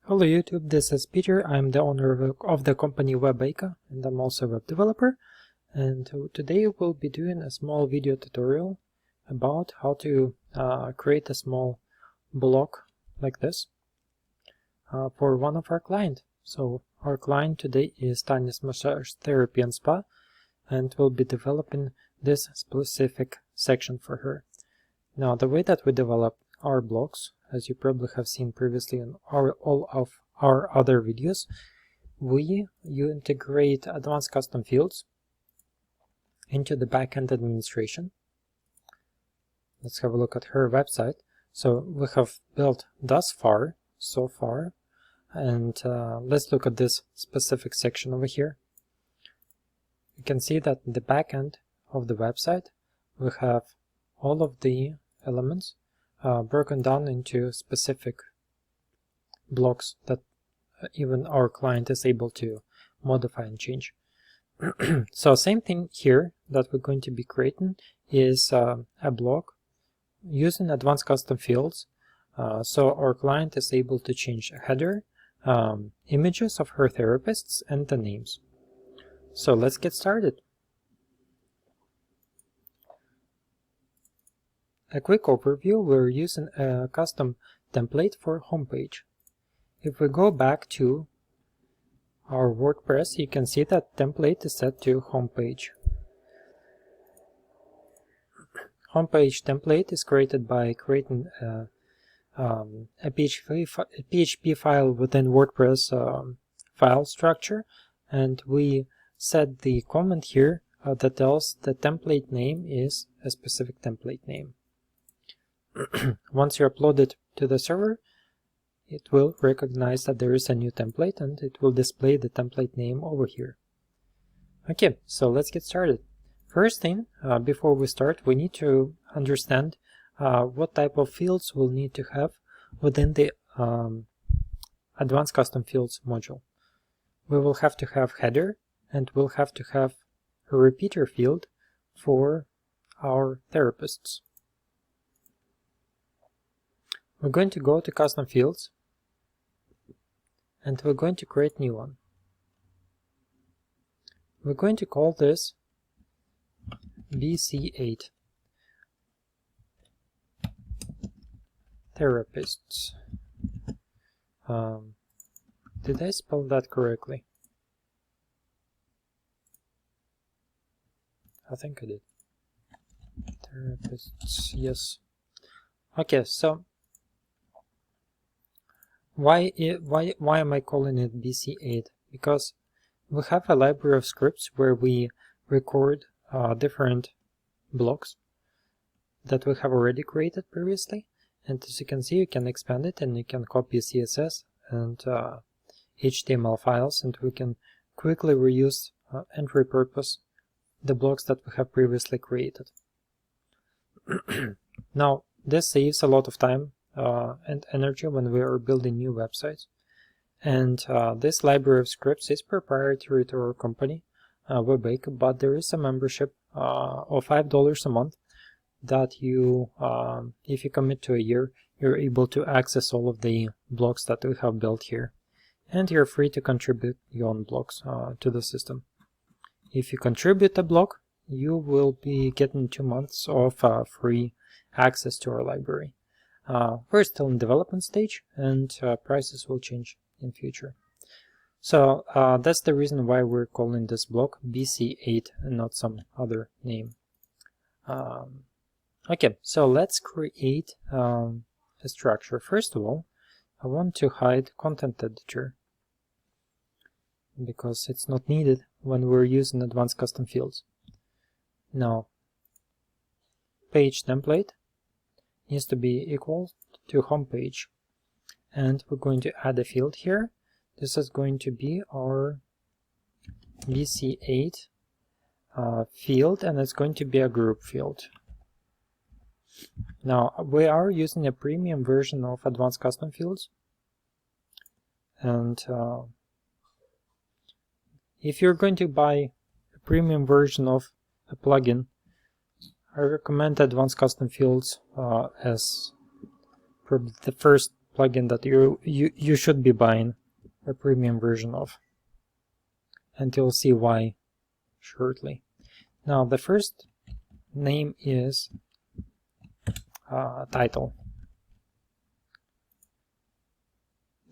Hello YouTube, this is Peter. I'm the owner of the company WebACF and I'm also a web developer. And today we'll be doing a small video tutorial about how to create a small blog like this for one of our clients. So our client today is Tanya's Massage Therapy and Spa, and we'll be developing this specific section for her. Now the way that we develop our blogs, as you probably have seen previously in all of our other videos, you integrate advanced custom fields into the backend administration. Let's have a look at her website. So we have built so far, and let's look at this specific section over here. You can see that in the backend of the website we have all of the elements broken down into specific blocks that even our client is able to modify and change. So same thing here that we're going to be creating is a blog using advanced custom fields. So our client is able to change a header, images of her therapists, and the names. So let's get started. A quick overview: we're using a custom template for homepage. If we go back to our WordPress, you can see that template is set to homepage. Homepage template is created by creating a PHP file within WordPress file structure, and we set the comment here that tells the template name is a specific template name. Once you upload it to the server, it will recognize that there is a new template and it will display the template name over here. Okay, so let's get started. First thing, before we start, we need to understand what type of fields we'll need to have within the Advanced Custom Fields module. We will have to have header, and we'll have to have a repeater field for our therapists. We're going to go to Custom Fields, and we're going to create a new one. We're going to call this BC8 Therapists. Did I spell that correctly? I think I did. Therapists, yes. Okay, so why am I calling it BC8? Because we have a library of scripts where we record different blocks that we have already created previously, and as you can see, you can expand it and you can copy CSS and HTML files, and we can quickly reuse and repurpose the blocks that we have previously created. Now this saves a lot of time and energy when we are building new websites, and this library of scripts is proprietary to our company, WebACF, but there is a membership of $5 a month that you, if you commit to a year, you're able to access all of the blocks that we have built here, and you're free to contribute your own blocks to the system. If you contribute a block, you will be getting 2 months of free access to our library. We're still in development stage, and prices will change in future. So that's the reason why we're calling this block BC8 and not some other name. Okay, so let's create a structure. First of all, I want to hide content editor because it's not needed when we're using advanced custom fields. Now, page template needs to be equal to homepage, and we're going to add a field here. This is going to be our BC8 field, and it's going to be a group field. Now we are using a premium version of advanced custom fields, and if you're going to buy a premium version of a plugin, I recommend advanced custom fields as probably the first plugin that you should be buying a premium version of, and you'll see why shortly. Now the first name is title.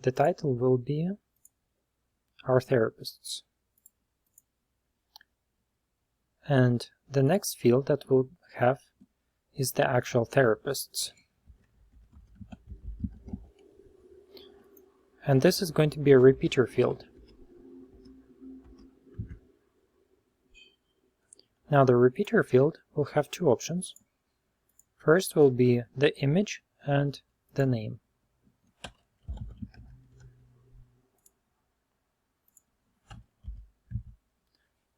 The title will be Our Therapists. And the next field that we'll have is the actual therapists. And this is going to be a repeater field. Now the repeater field will have two options. First will be the image and the name.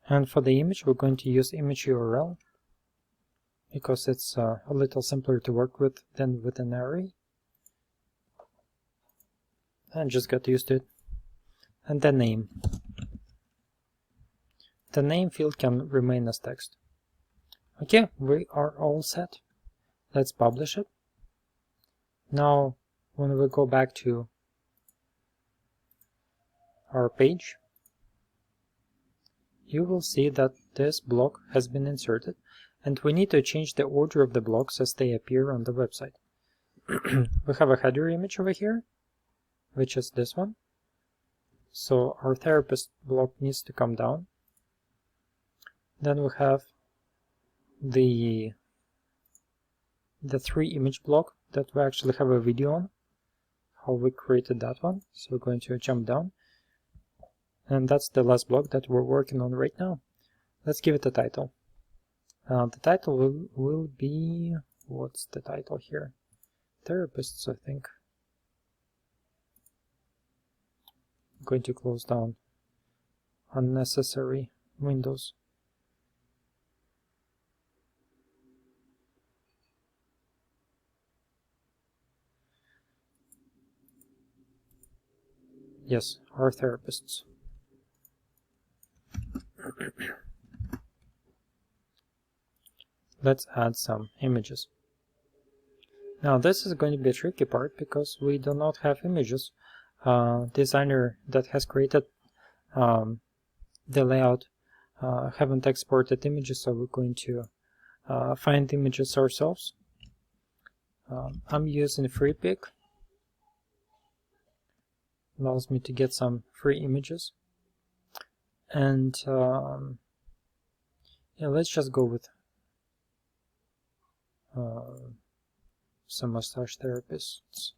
And for the image, we're going to use image URL because it's a little simpler to work with than with an array. And just got used to it. And the name. The name field can remain as text. Okay, we are all set. Let's publish it. Now, when we go back to our page, you will see that this block has been inserted, and we need to change the order of the blocks as they appear on the website. We have a header image over here, which is this one. So our therapist block needs to come down. Then we have the 3 image block that we actually have a video on, how we created that one. So we're going to jump down. And that's the last block that we're working on right now. Let's give it a title. The title will be, what's the title here? Therapists, I think. I'm going to close down unnecessary windows. Yes, Our Therapists. Let's add some images. Now this is going to be a tricky part because we do not have images. Designer that has created the layout haven't exported images, so we're going to find images ourselves. I'm using FreePic. Allows me to get some free images. And yeah, let's just go with some massage therapists.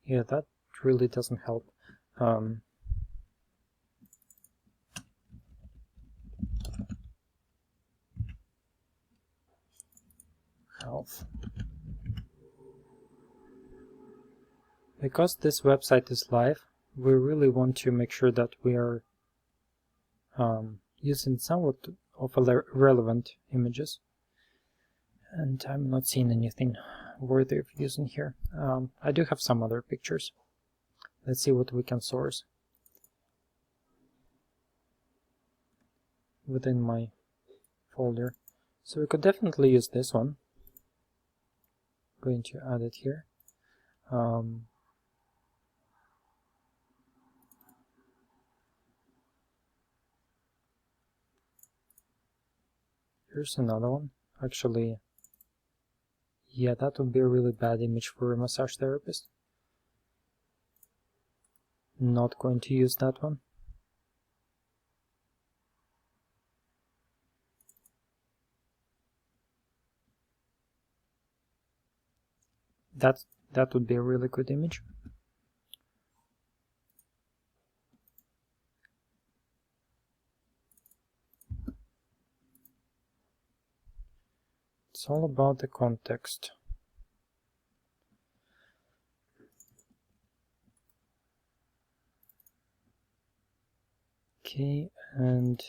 Yeah, that really doesn't help. Health. Because this website is live, we really want to make sure that we are using somewhat of relevant images. And I'm not seeing anything worthy of using here. I do have some other pictures. Let's see what we can source within my folder. So we could definitely use this one. Going to add it here. Here's another one. Actually, yeah, that would be a really bad image for a massage therapist. Not going to use that one. That would be a really good image. It's all about the context. Okay, and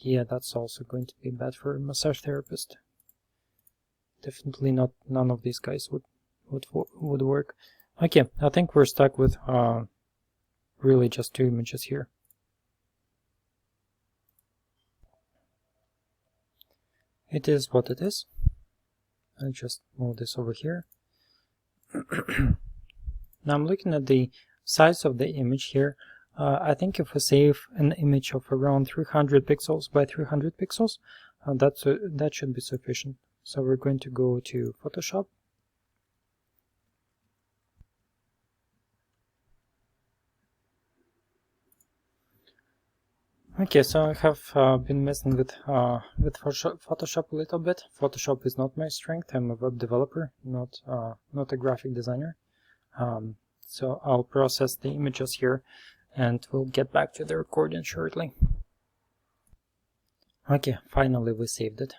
yeah, that's also going to be bad for a massage therapist. definitely not, none of these guys would work. Okay, I think we're stuck with really just 2 images here. It is what it is. I'll just move this over here. Now I'm looking at the size of the image here. I think if we save an image of around 300 pixels by 300 pixels, that should be sufficient. So we're going to go to Photoshop. Okay, so I have been messing with Photoshop a little bit. Photoshop is not my strength. I'm a web developer, not a graphic designer. So I'll process the images here, and we'll get back to the recording shortly. Okay, finally we saved it.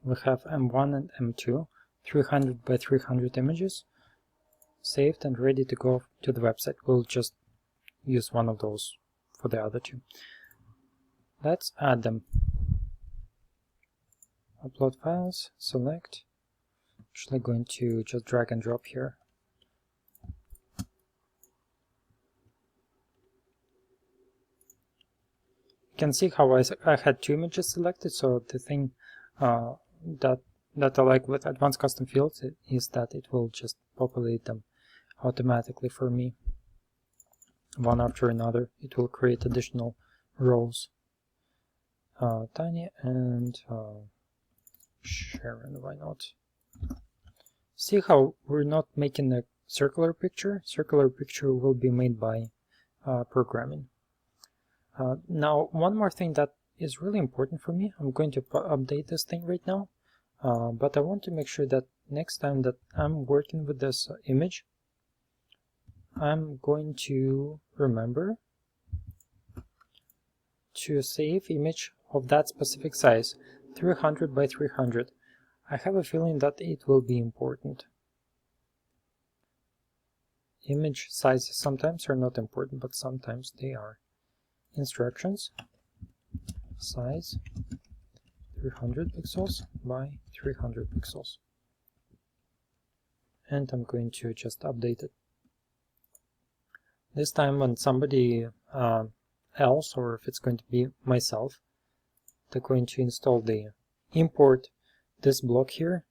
We have M1 and M2, 300 by 300 images, saved and ready to go to the website. We'll just use one of those for the other two. Let's add them. Upload files, select. Actually going to just drag and drop here. You can see how I had 2 images selected, so the thing that I like with advanced custom fields is that it will just populate them automatically for me, one after another. It will create additional rows. Tiny and Sharon, why not? See how we're not making a circular picture? Circular picture will be made by programming. Now, one more thing that is really important for me. I'm going to update this thing right now, but I want to make sure that next time that I'm working with this image, I'm going to remember to save image of that specific size, 300 by 300. I have a feeling that it will be important. Image sizes sometimes are not important, but sometimes they are. Instructions, size 300 pixels by 300 pixels. And I'm going to just update it. This time when somebody else, or if it's going to be myself, they're going to install the import this block here,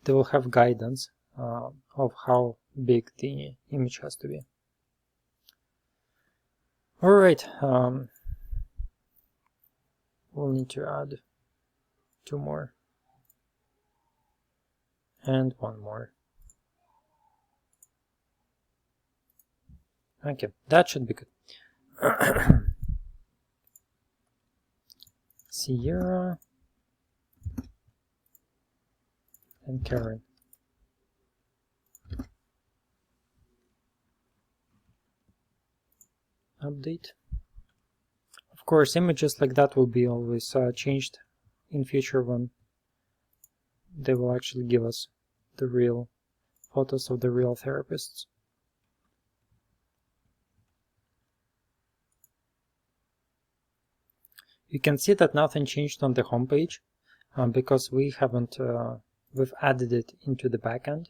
they will have guidance of how big the image has to be. Alright, we'll need to add 2 more and 1 more. Okay, that should be good. Sierra and Karen. Update. Of course, images like that will be always changed in future when they will actually give us the real photos of the real therapists. You can see that nothing changed on the home page because we haven't we've added it into the backend,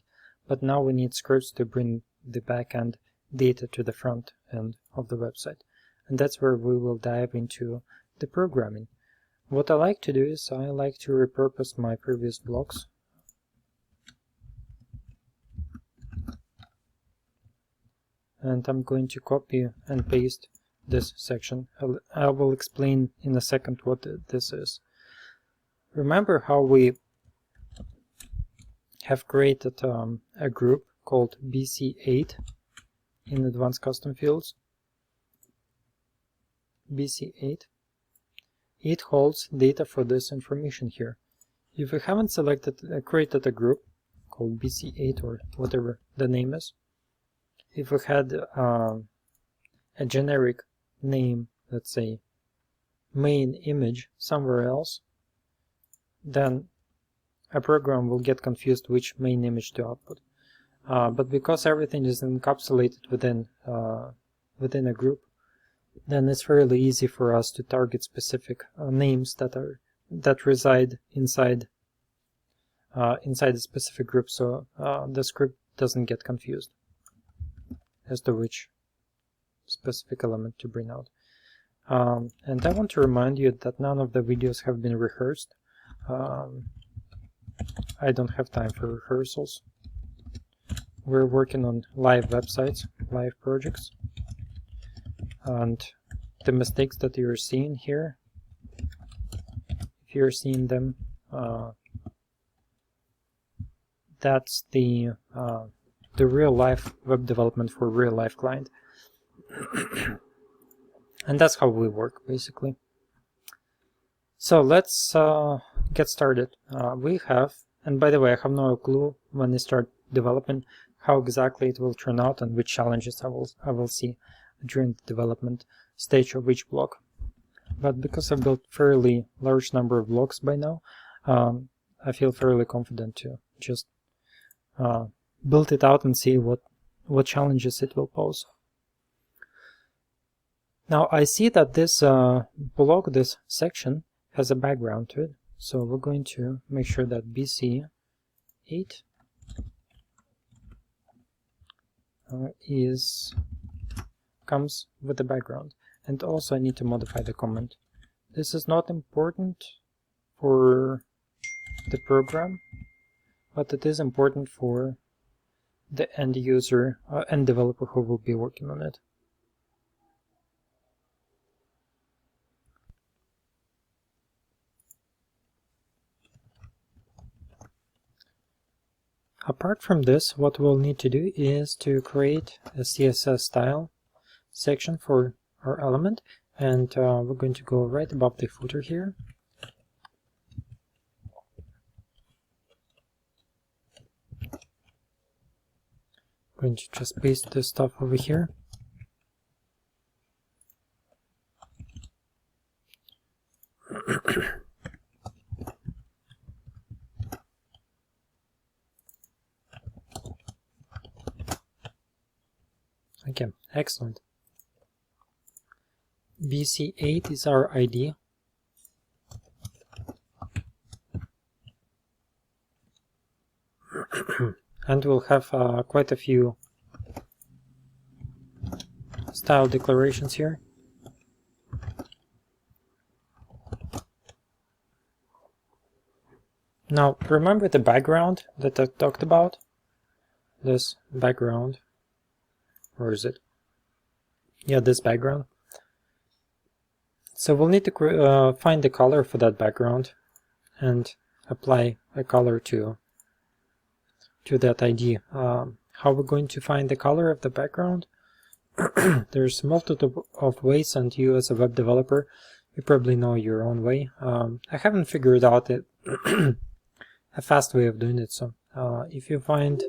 but now we need scripts to bring the backend data to the front end of the website, and that's where we will dive into the programming. What I like to do is I like to repurpose my previous blocks. And I'm going to copy and paste this section. I will explain in a second what this is. Remember how we have created a group called BC8 in Advanced Custom Fields. BC8. It holds data for this information here. If we haven't created a group called BC8 or whatever the name is, if we had a generic name, let's say main image somewhere else, then a program will get confused which main image to output. But because everything is encapsulated within a group, then it's fairly easy for us to target specific names that are that reside inside inside a specific group, so the script doesn't get confused as to which specific element to bring out. And I want to remind you that none of the videos have been rehearsed. I don't have time for rehearsals. We're working on live websites, live projects, and the mistakes that you're seeing here, if you're seeing them, that's the real life web development for real life client. And that's how we work, basically. So let's get started. We have, and by the way, I have no clue when I start developing how exactly it will turn out and which challenges I will see during the development stage of each block. But because I've built fairly large number of blocks by now, I feel fairly confident to just build it out and see what challenges it will pose. Now I see that this block, this section, has a background to it, so we're going to make sure that BC8 comes with the background. And also I need to modify the comment. This is not important for the program, but it is important for the end user and developer who will be working on it. Apart from this, what we'll need to do is to create a CSS style section for our element, and we're going to go right above the footer here. I'm going to just paste this stuff over here. Okay, excellent. BC8 is our ID. And we'll have quite a few style declarations here. Now, remember the background that I talked about? This background. Where is it? Yeah, this background. So we'll need to find the color for that background and apply a color to that ID. How we're going to find the color of the background? There's multiple of ways, and you as a web developer, you probably know your own way. I haven't figured out a fast way of doing it. So if you find,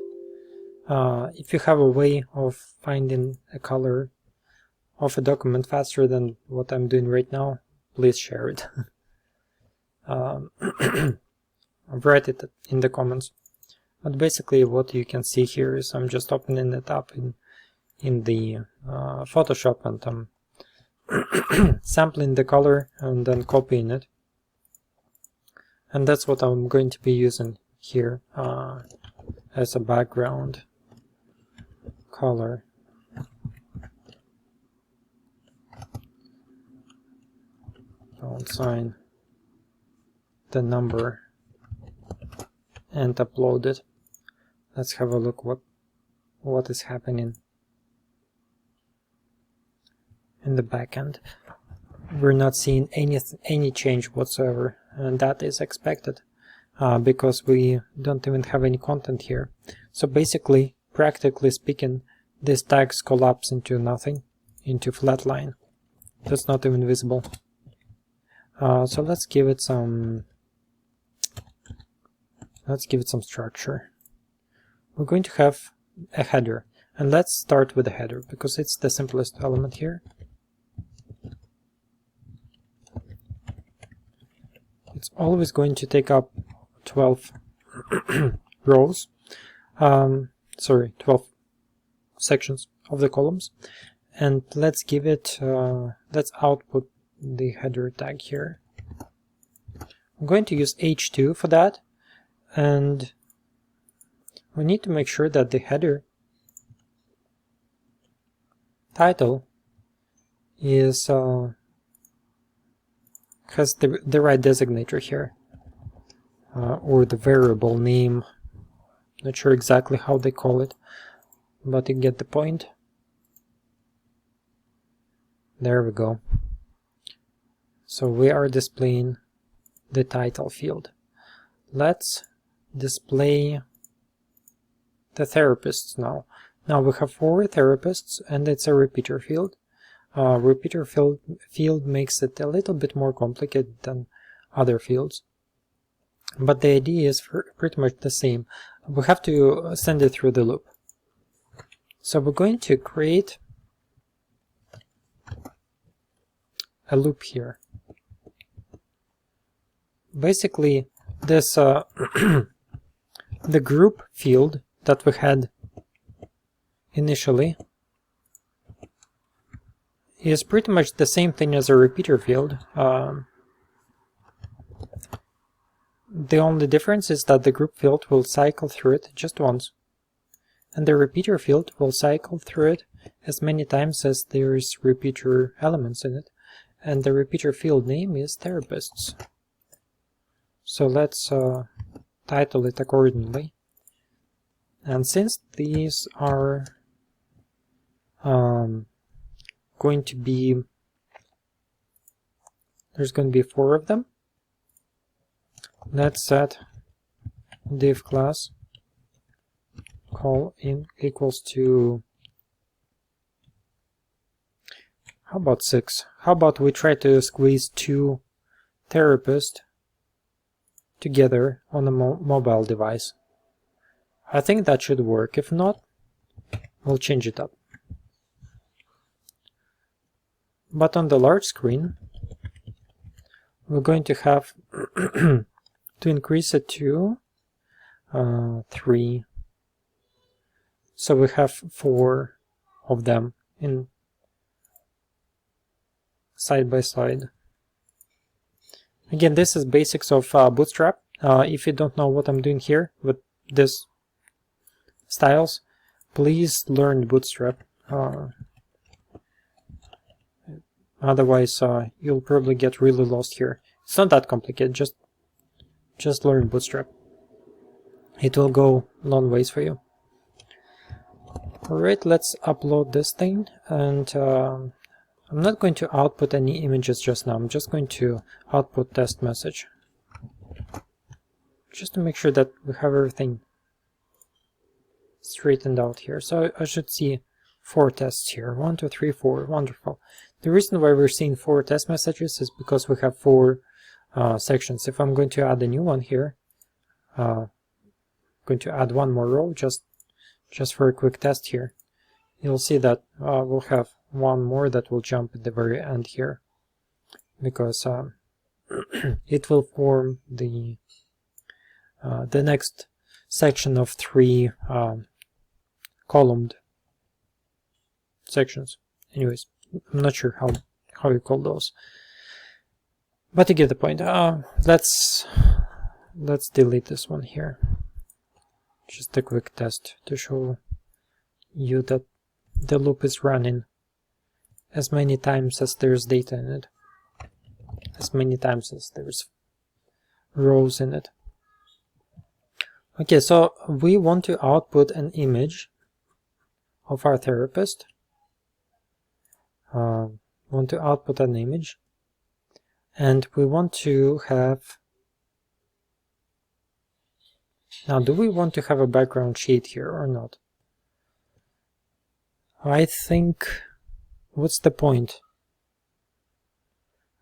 if you have a way of finding a color of a document faster than what I'm doing right now, please share it. Write it in the comments. But basically what you can see here is I'm just opening it up in the Photoshop, and I'm sampling the color and then copying it. And that's what I'm going to be using here as a background color. I'll assign the number and upload it. Let's have a look what is happening in the backend. We're not seeing any change whatsoever, and that is expected because we don't even have any content here. So basically, practically speaking, these tags collapse into nothing, into flat line. That's not even visible. So let's give it some structure. We're going to have a header, and let's start with the header because it's the simplest element here. It's always going to take up 12 rows, 12 sections of the columns, and let's give it, let's output the header tag here. I'm going to use h2 for that, and we need to make sure that the header title is has the right designator here, or the variable name. Not sure exactly how they call it, but you get the point. There we go. So we are displaying the title field. Let's display the therapists now. Now we have 4 therapists, and it's a repeater field. Repeater field makes it a little bit more complicated than other fields, but the idea is pretty much the same. We have to send it through the loop. So we're going to create a loop here. Basically, this the group field that we had initially is pretty much the same thing as a repeater field. The only difference is that the group field will cycle through it just once, and the repeater field will cycle through it as many times as there is repeater elements in it, and the repeater field name is therapists. So let's title it accordingly. And since these are going to be, there's going to be 4 of them, let's set div class call in equals to, how about 6? How about we try to squeeze 2 therapists together on a mobile device? I think that should work. If not, we'll change it up. But on the large screen, we're going to have to increase it to 3. So we have 4 of them in side by side. Again, this is basics of Bootstrap. If you don't know what I'm doing here with this styles, please learn Bootstrap. Otherwise, you'll probably get really lost here. It's not that complicated. Just learn Bootstrap. It will go a long ways for you. Alright, let's upload this thing, and I'm not going to output any images just now. I'm just going to output test message, just to make sure that we have everything straightened out here. So I should see 4 tests here. 1, 2, 3, 4. Wonderful. The reason why we're seeing 4 test messages is because we have 4 sections. If I'm going to add a new one here, going to add one more row just for a quick test here, you'll see that we'll have one more that will jump at the very end here, because it will form the next section of 3 columned sections. Anyways, I'm not sure how you call those, but you get the point. Let's delete this one here. Just a quick test to show you that the loop is running as many times as there's data in it, as many times as there's rows in it. Okay, so we want to output an image of our therapist. Want to output an image, and we want to have, now do we want to have a background shade here or not? I think, what's the point?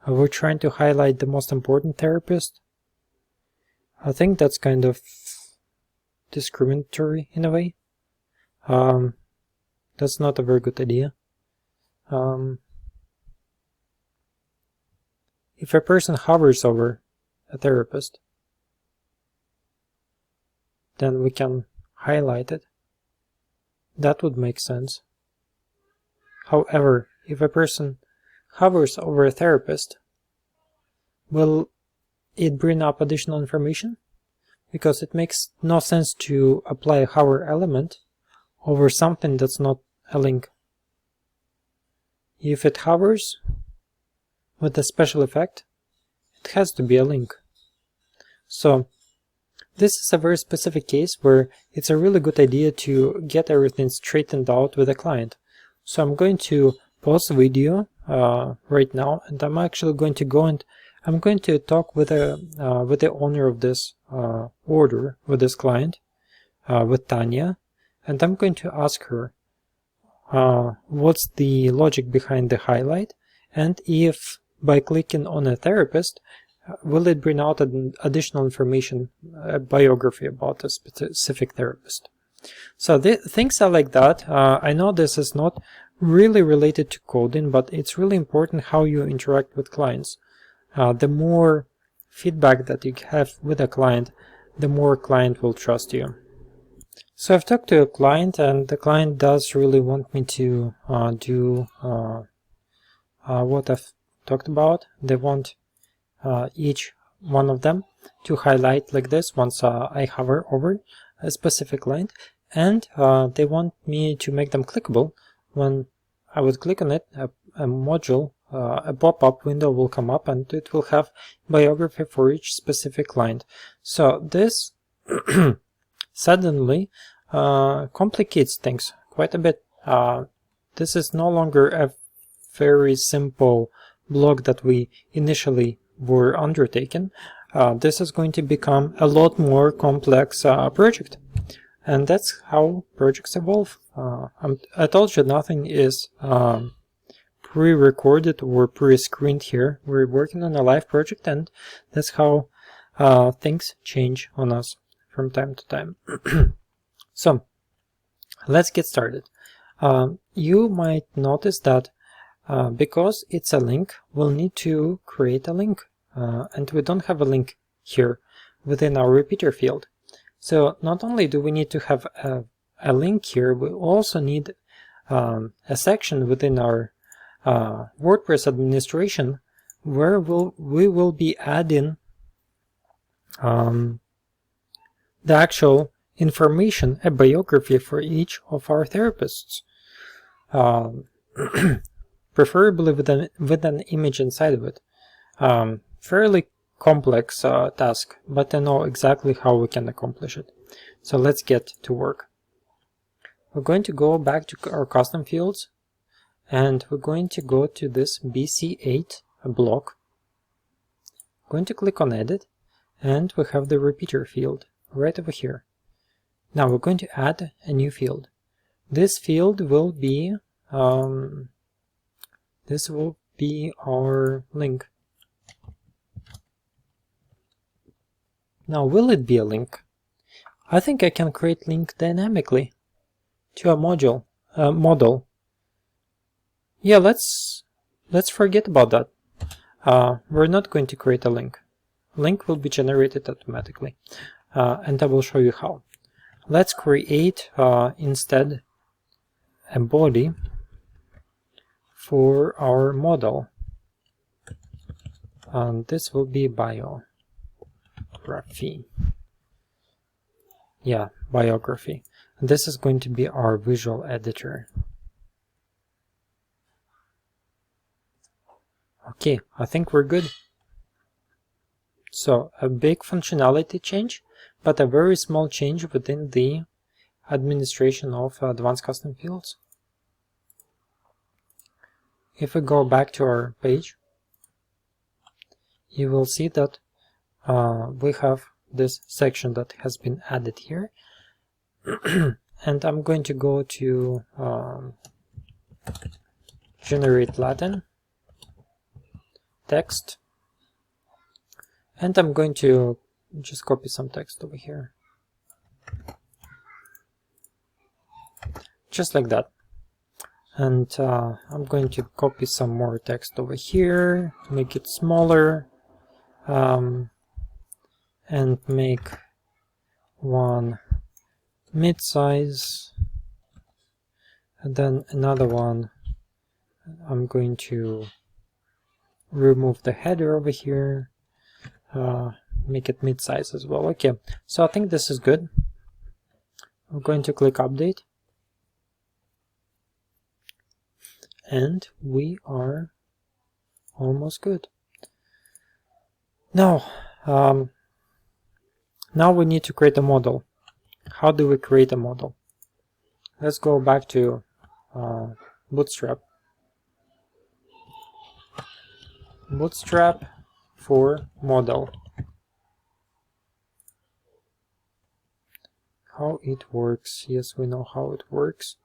Are we trying to highlight the most important therapist? I think that's kind of discriminatory in a way. That's not a very good idea. If a person hovers over a therapist, then we can highlight it. That would make sense. However, if a person hovers over a therapist, well, it bring up additional information? Because it makes no sense to apply a hover element over something that's not a link. If it hovers with a special effect, it has to be a link. So this is a very specific case where it's a really good idea to get everything straightened out with a client. So I'm going to pause the video right now, and I'm actually going to go and I'm going to talk with the owner of this order, with this client, with Tanya, and I'm going to ask her what's the logic behind the highlight, and if by clicking on a therapist, will it bring out additional information, a biography about a specific therapist. So things are like that. I know this is not really related to coding, but it's really important how you interact with clients. The more feedback that you have with a client, the more client will trust you. So I've talked to a client, and the client does really want me to do what I've talked about. They want each one of them to highlight like this once I hover over a specific line, and they want me to make them clickable. When I would click on it, a module, a pop-up window will come up, and it will have biography for each specific line. So this suddenly complicates things quite a bit. This is no longer a very simple blog that we initially were undertaken. This is going to become a lot more complex project, and that's how projects evolve. I told you nothing is pre-recorded or pre-screened here. We're working on a live project, and that's how things change on us from time to time. So let's get started. You might notice that because it's a link, we'll need to create a link, and we don't have a link here within our repeater field. So not only do we need to have a link here, we also need a section within our WordPress administration where we will be adding the actual information, a biography for each of our therapists, preferably with an image inside of it. Fairly complex task, but I know exactly how we can accomplish it. So let's get to work. We're going to go back to our custom fields, and we're going to go to this BC8 block. I'm going to click on edit, and we have the repeater field right over here. Now we're going to add a new field. This field will be our link. Now, will it be a link? I think I can create link dynamically to a modal. Yeah, let's forget about that. We're not going to create a link. Link will be generated automatically, and I will show you how. Let's create instead a body for our model, and this will be biography. Yeah, biography. And this is going to be our visual editor. Okay, I think we're good. So a big functionality change, but a very small change within the administration of advanced custom fields. If we go back to our page, you will see that we have this section that has been added here. And I'm going to go to generate Latin text, and I'm going to just copy some text over here, just like that. And I'm going to copy some more text over here, make it smaller, and make one mid-size, and then another one. I'm going to remove the header over here, make it mid-size as well. Okay, so I think this is good. I'm going to click update, and we are almost good. Now we need to create a model. How do we create a model? Let's go back to Bootstrap. Bootstrap for Modal. How it works. Yes, we know how it works.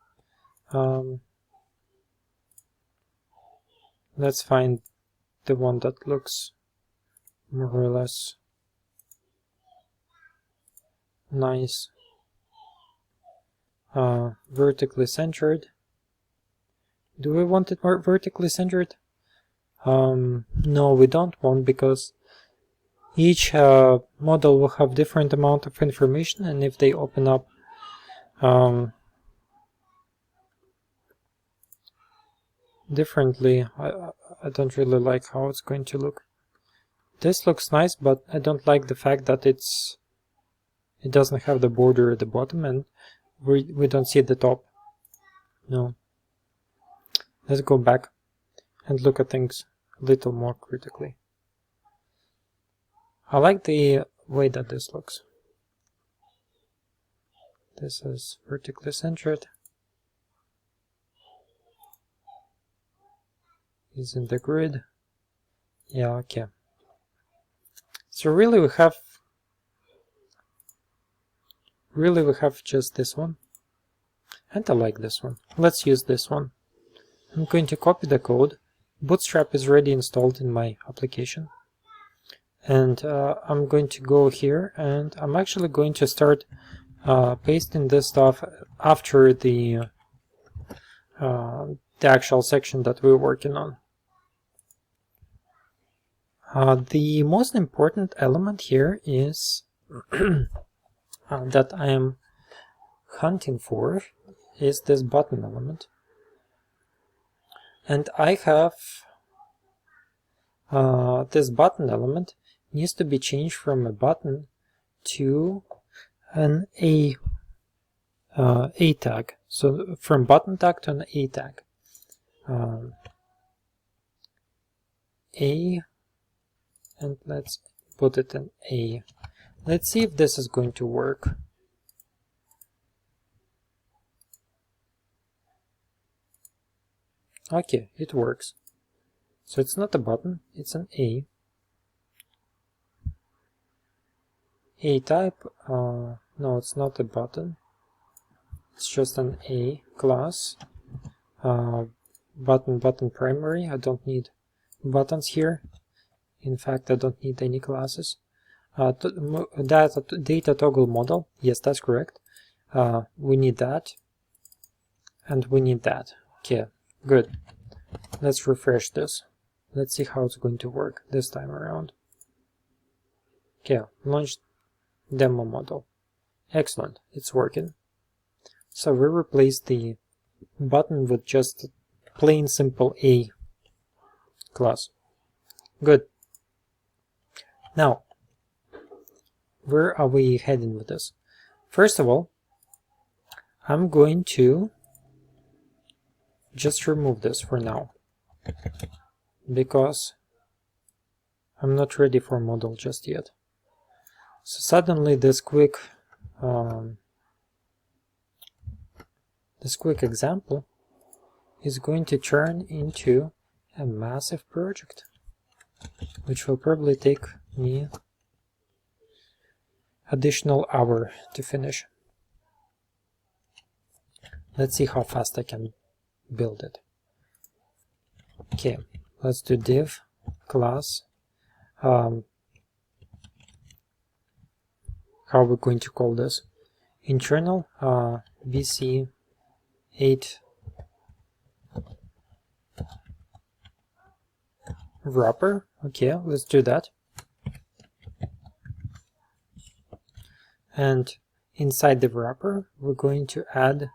Let's find the one that looks more or less nice. Vertically centered. Do we want it more vertically centered? No, we don't want, because each model will have different amount of information, and if they open up differently, I don't really like how it's going to look. This looks nice, but I don't like the fact that it doesn't have the border at the bottom, and we don't see the top. No. Let's go back and look at things a little more critically. I like the way that this looks. This is vertically centered. Is in the grid. Yeah, okay. So really we have just this one. And I like this one. Let's use this one. I'm going to copy the code. Bootstrap is already installed in my application. And I'm going to go here, and I'm actually going to start pasting this stuff after the actual section that we're working on. The most important element here is that I am hunting for is this button element. And I have this button element needs to be changed from a button to an A tag. So from button tag to an A tag. A, and let's put it in A. Let's see if this is going to work. Okay, it works. So it's not a button, it's an A. A type, no, it's not a button. It's just an A class. Button primary. I don't need buttons here. In fact, I don't need any classes. Data toggle model. Yes, that's correct. We need that. And we need that. Okay, good. Let's refresh this. Let's see how it's going to work this time around. Okay, launch demo model. Excellent, it's working. So we replaced the button with just plain simple A class. Good. Now, where are we heading with this? First of all, I'm going to just remove this for now, because I'm not ready for Modal just yet. So suddenly this quick example is going to turn into a massive project, which will probably take me additional hour to finish. Let's see how fast I can build it. Okay, let's do div class. How are we going to call this? Internal BC8 wrapper. Okay, let's do that. And inside the wrapper, we're going to add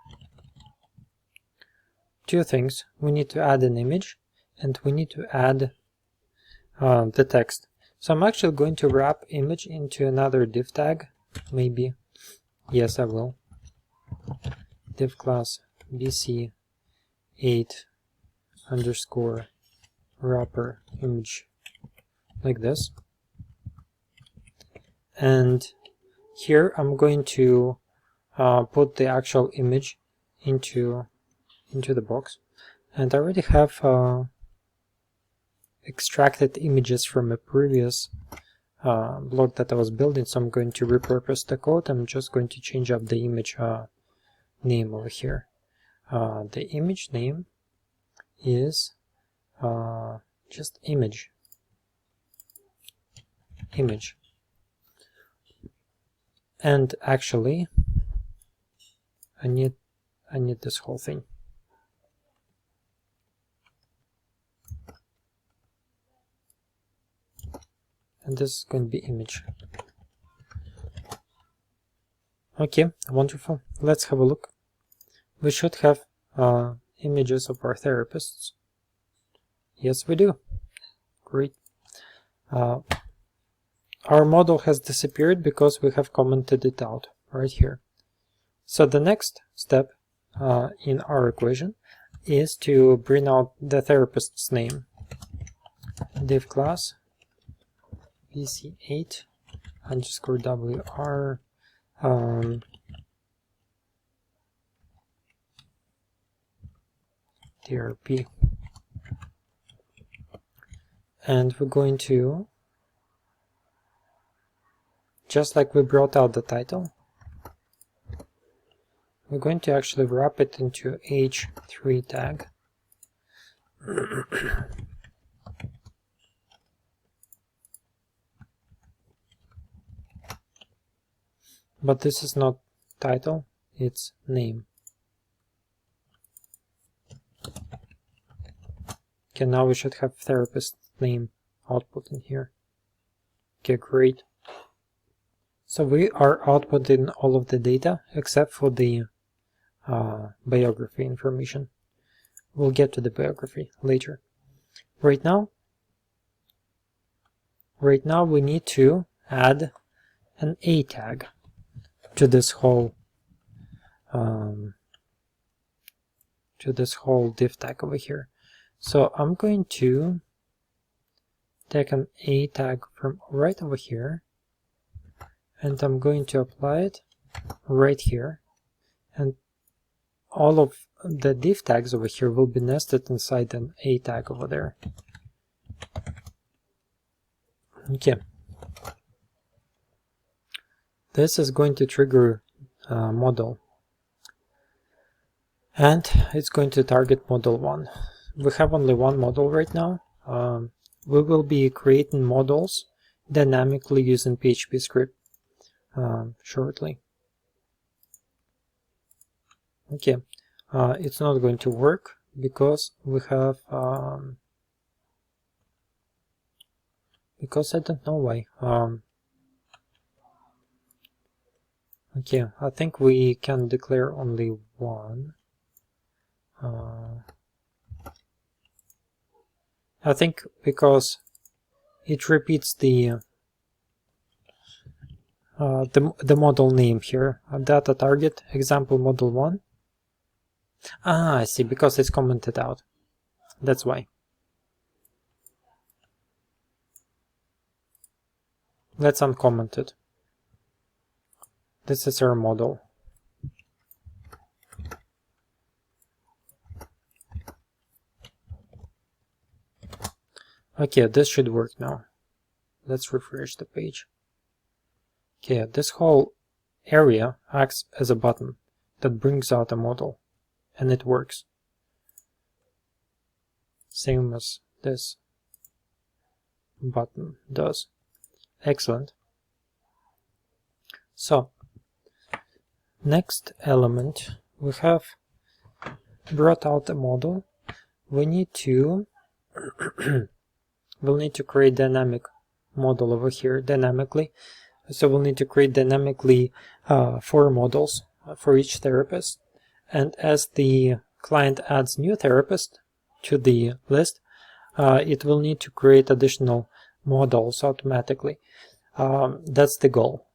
two things. We need to add an image, and we need to add the text. So I'm actually going to wrap image into another div tag, maybe. Yes, I will. Div class bc8 underscore wrapper image, like this. And here I'm going to put the actual image into the box. And I already have extracted images from a previous blog that I was building, so I'm going to repurpose the code. I'm just going to change up the image name over here. The image name is just image. And actually, I need this whole thing. And this is going to be image. Okay, wonderful. Let's have a look. We should have images of our therapists. Yes, we do. Great. Our model has disappeared because we have commented it out right here. So the next step in our equation is to bring out the therapist's name. Div class bc8 underscore wr drp, and we're going to, just like we brought out the title, we're going to actually wrap it into h3 tag. But this is not title, it's name. Okay, now we should have therapist name output in here. Okay, great. So we are outputting all of the data except for the biography information. We'll get to the biography later. Right now we need to add an A tag to this whole div tag over here. So I'm going to take an A tag from right over here, and I'm going to apply it right here, and all of the div tags over here will be nested inside an A tag over there. Okay. This is going to trigger Modal, and it's going to target Modal 1. We have only one model right now. We will be creating models dynamically using PHP script shortly. Okay, it's not going to work because we have because I don't know why. Okay, I think we can declare only one. I think because it repeats the model name here. Data target example model 1. Ah, I see, because it's commented out. That's why. Let's uncomment it. This is our model. Okay, this should work now. Let's refresh the page. Okay, this whole area acts as a button that brings out a model, and it works. Same as this button does. Excellent. So, next element, we have brought out a model. We need to we'll need to create dynamic model over here dynamically. So we'll need to create dynamically 4 models for each therapist. And as the client adds new therapist to the list, it will need to create additional modals automatically. That's the goal.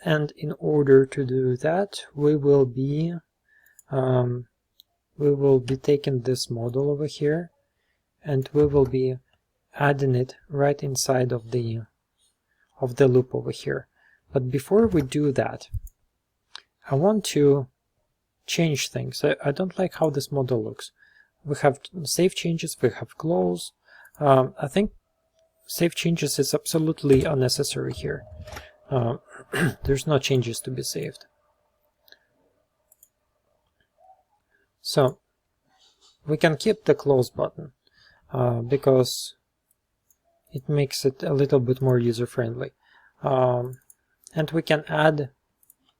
And in order to do that, we will be taking this modal over here, and we will be adding it right inside of the loop over here. But before we do that, I want to change things. I don't like how this model looks. We have save changes, we have close. I think save changes is absolutely unnecessary here. There's no changes to be saved. So we can keep the close button because it makes it a little bit more user-friendly. And we can add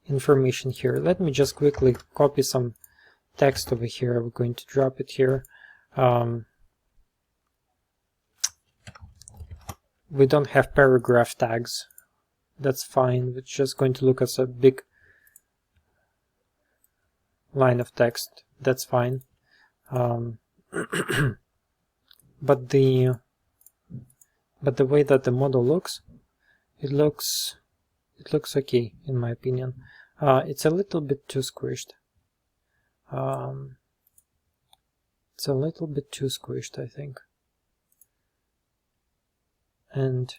information here. Let me just quickly copy some text over here. We're going to drop it here. We don't have paragraph tags. That's fine. We're just going to look at a big line of text. That's fine. But the way that the model looks, it looks okay in my opinion. It's a little bit too squished. It's a little bit too squished, I think. And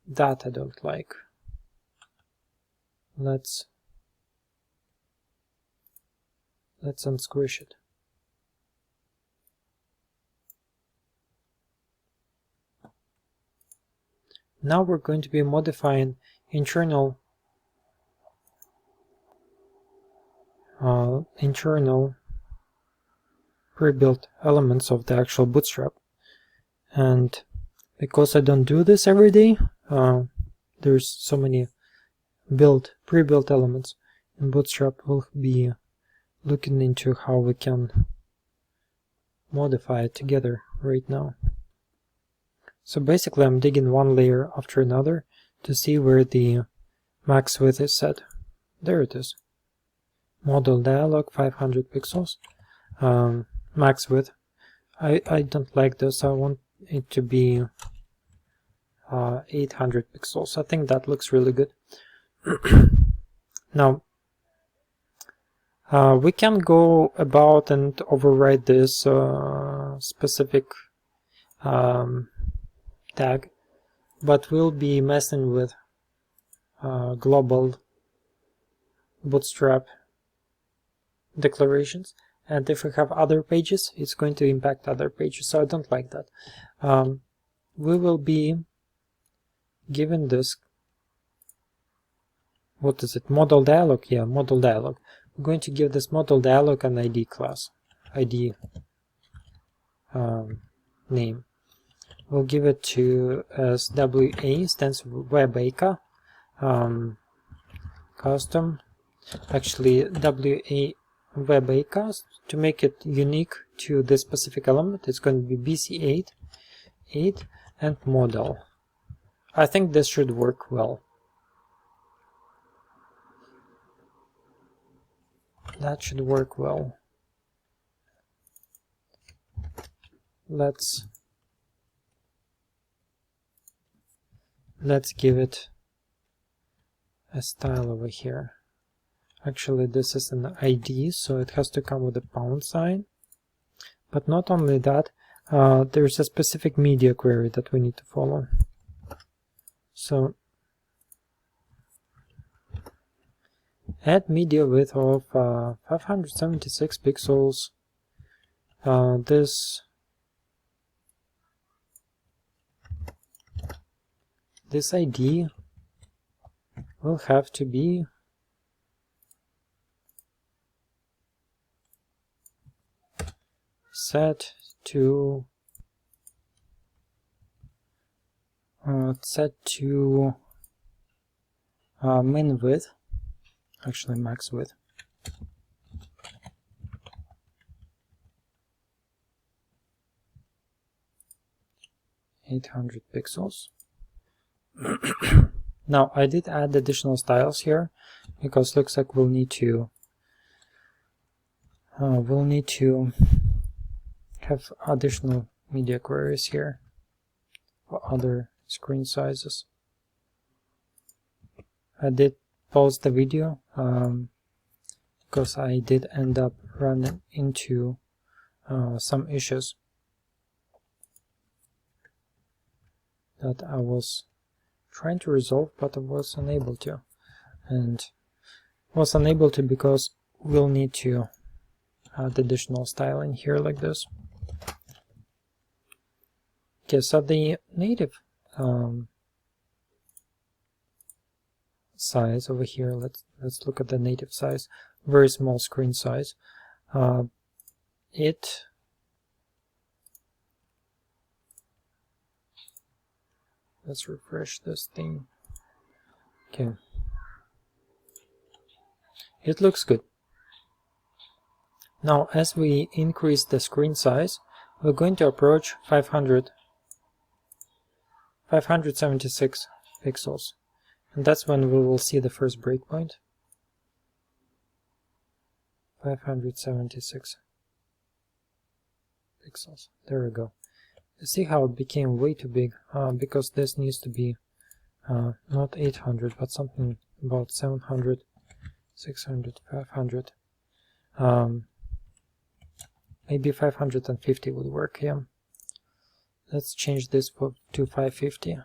that I don't like. Let's unsquish it. Now we're going to be modifying internal pre-built elements of the actual Bootstrap. And because I don't do this every day, there's so many pre-built elements in Bootstrap. We'll be looking into how we can modify it together right now. So basically I'm digging one layer after another to see where the max width is set. There it is. Modal dialog 500 pixels. Max width. I don't like this. I want it to be 800 pixels. I think that looks really good. Now we can go about and override this specific tag, but we'll be messing with global Bootstrap declarations, and if we have other pages, it's going to impact other pages, so I don't like that. We will be given this, what is it, modal dialog? Yeah, modal dialog. We're going to give this modal dialog an ID class, ID name. We'll give it to as WA, stands for WebACA, custom, actually WA WebACA, to make it unique to this specific element. It's going to be BC8, 8, and Modal. I think this should work well. That should work well. Let's give it a style over here. Actually, this is an ID, so it has to come with a pound sign. But not only that, there's a specific media query that we need to follow. So add media width of 576 pixels. This ID will have to be set to min width, actually max width. (800 pixels). Now I did add additional styles here because looks like we'll need to have additional media queries here. other screen sizes. I did pause the video because I did end up running into some issues that I was trying to resolve, but I was unable to. And was unable to because we'll need to add additional styling here like this. Okay, so the native size over here, let's look at the native size, very small screen size. Let's refresh this thing. Okay, it looks good. Now as we increase the screen size, we're going to approach 576 pixels, and that's when we will see the first breakpoint. 576 pixels. There we go. You see how it became way too big, because this needs to be not 800 but something about 700, 600, 500. Maybe 550 would work. Yeah, let's change this to 550.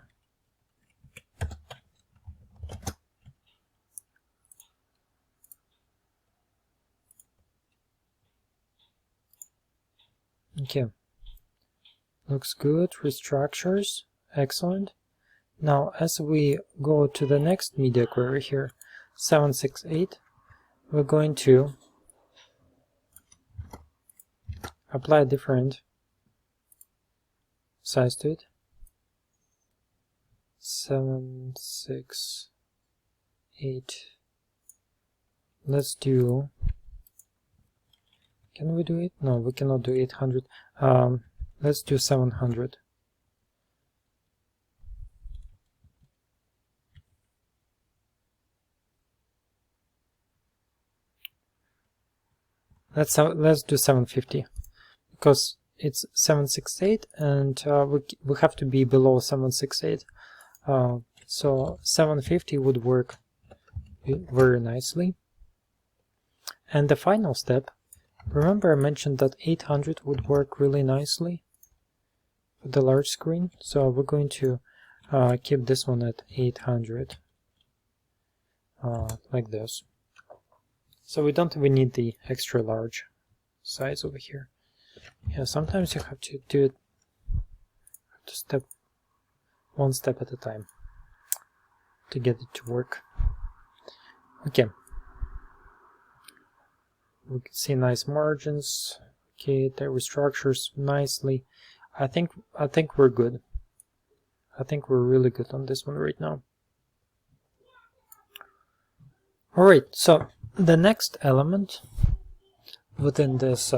Okay, looks good. Restructures, excellent. Now as we go to the next media query here, 768, we're going to apply a different size to it. 768. Let's do, can we do it? No, we cannot do 800. Let's do 700. Let's do 750 because it's 768 and we have to be below 768. So 750 would work very nicely. And the final step, remember I mentioned that 800 would work really nicely for the large screen, so we're going to keep this one at 800 like this. So we don't even need the extra large size over here. Yeah, sometimes you have to do it one step at a time to get it to work. Okay, we can see nice margins. Okay, the restructures nicely. I think we're good. I think we're really good on this one right now. All right, so the next element within this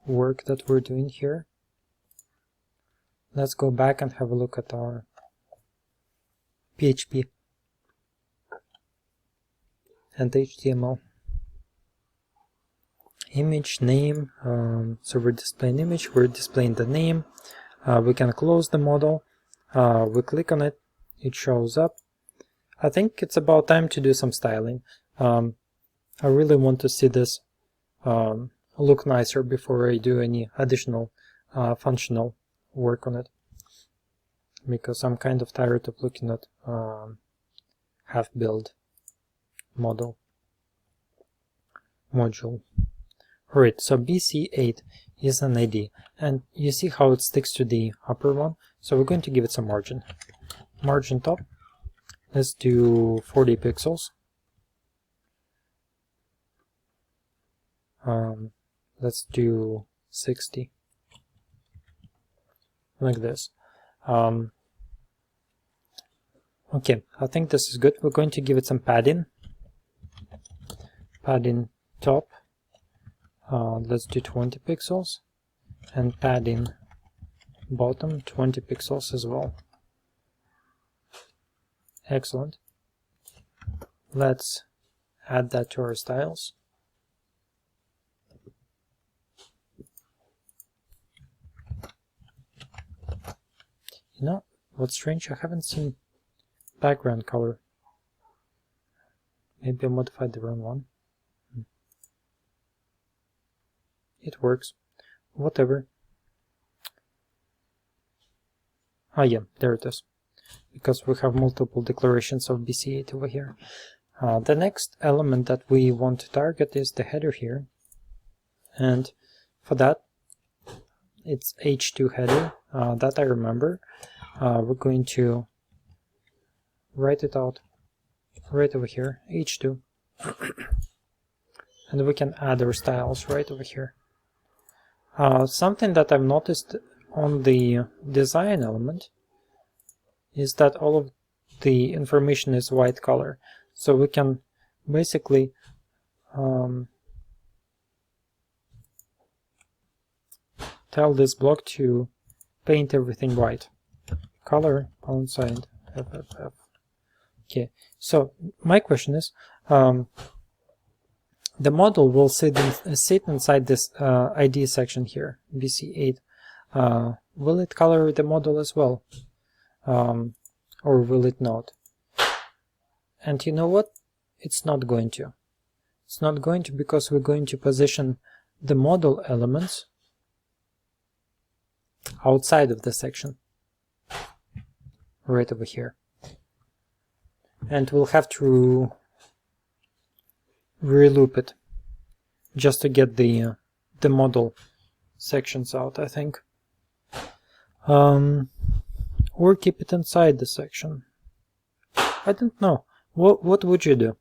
work that we're doing here, let's go back and have a look at our PHP and HTML. Image name, so we're displaying image, we're displaying the name. We can close the model. We click on it, it shows up. I think it's about time to do some styling. I really want to see this look nicer before I do any additional functional work on it, because I'm kind of tired of looking at half-built module. Alright, so BC8 is an ID, and you see how it sticks to the upper one, so we're going to give it some margin. Margin top, let's do 40 pixels. Let's do 60, like this. Okay, I think this is good. We're going to give it some padding. Padding top, let's do 20 pixels, and padding bottom 20 pixels as well. Excellent. Let's add that to our styles. You know what's strange? I haven't seen background color. Maybe I modified the wrong one. It works. Whatever. Ah yeah, there it is. Because we have multiple declarations of BC8 over here. The next element that we want to target is the header here. And for that, it's h2 header. That I remember. We're going to write it out right over here, h2. And we can add our styles right over here. Something that I've noticed on the design element is that all of the information is white color. So we can basically tell this block to paint everything white. Color alongside FFF. Okay, so my question is, the model will sit inside this ID section here, BC8. Will it color the model as well? Or will it not? And you know what? It's not going to. It's not going to because we're going to position the model elements outside of the section. Right over here. And we'll have to reloop it just to get the model sections out, I think. Or keep it inside the section. I don't know. What would you do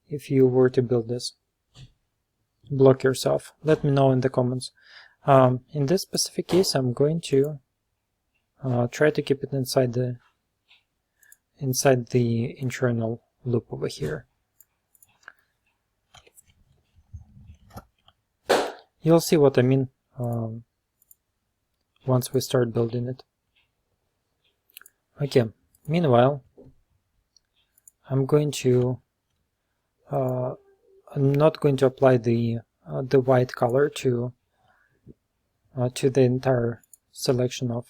if you were to build this? Block yourself. Let me know in the comments. In this specific case, I'm going to try to keep it inside the internal loop over here. You'll see what I mean once we start building it. Okay, meanwhile, I'm not going to apply the white color to the entire selection of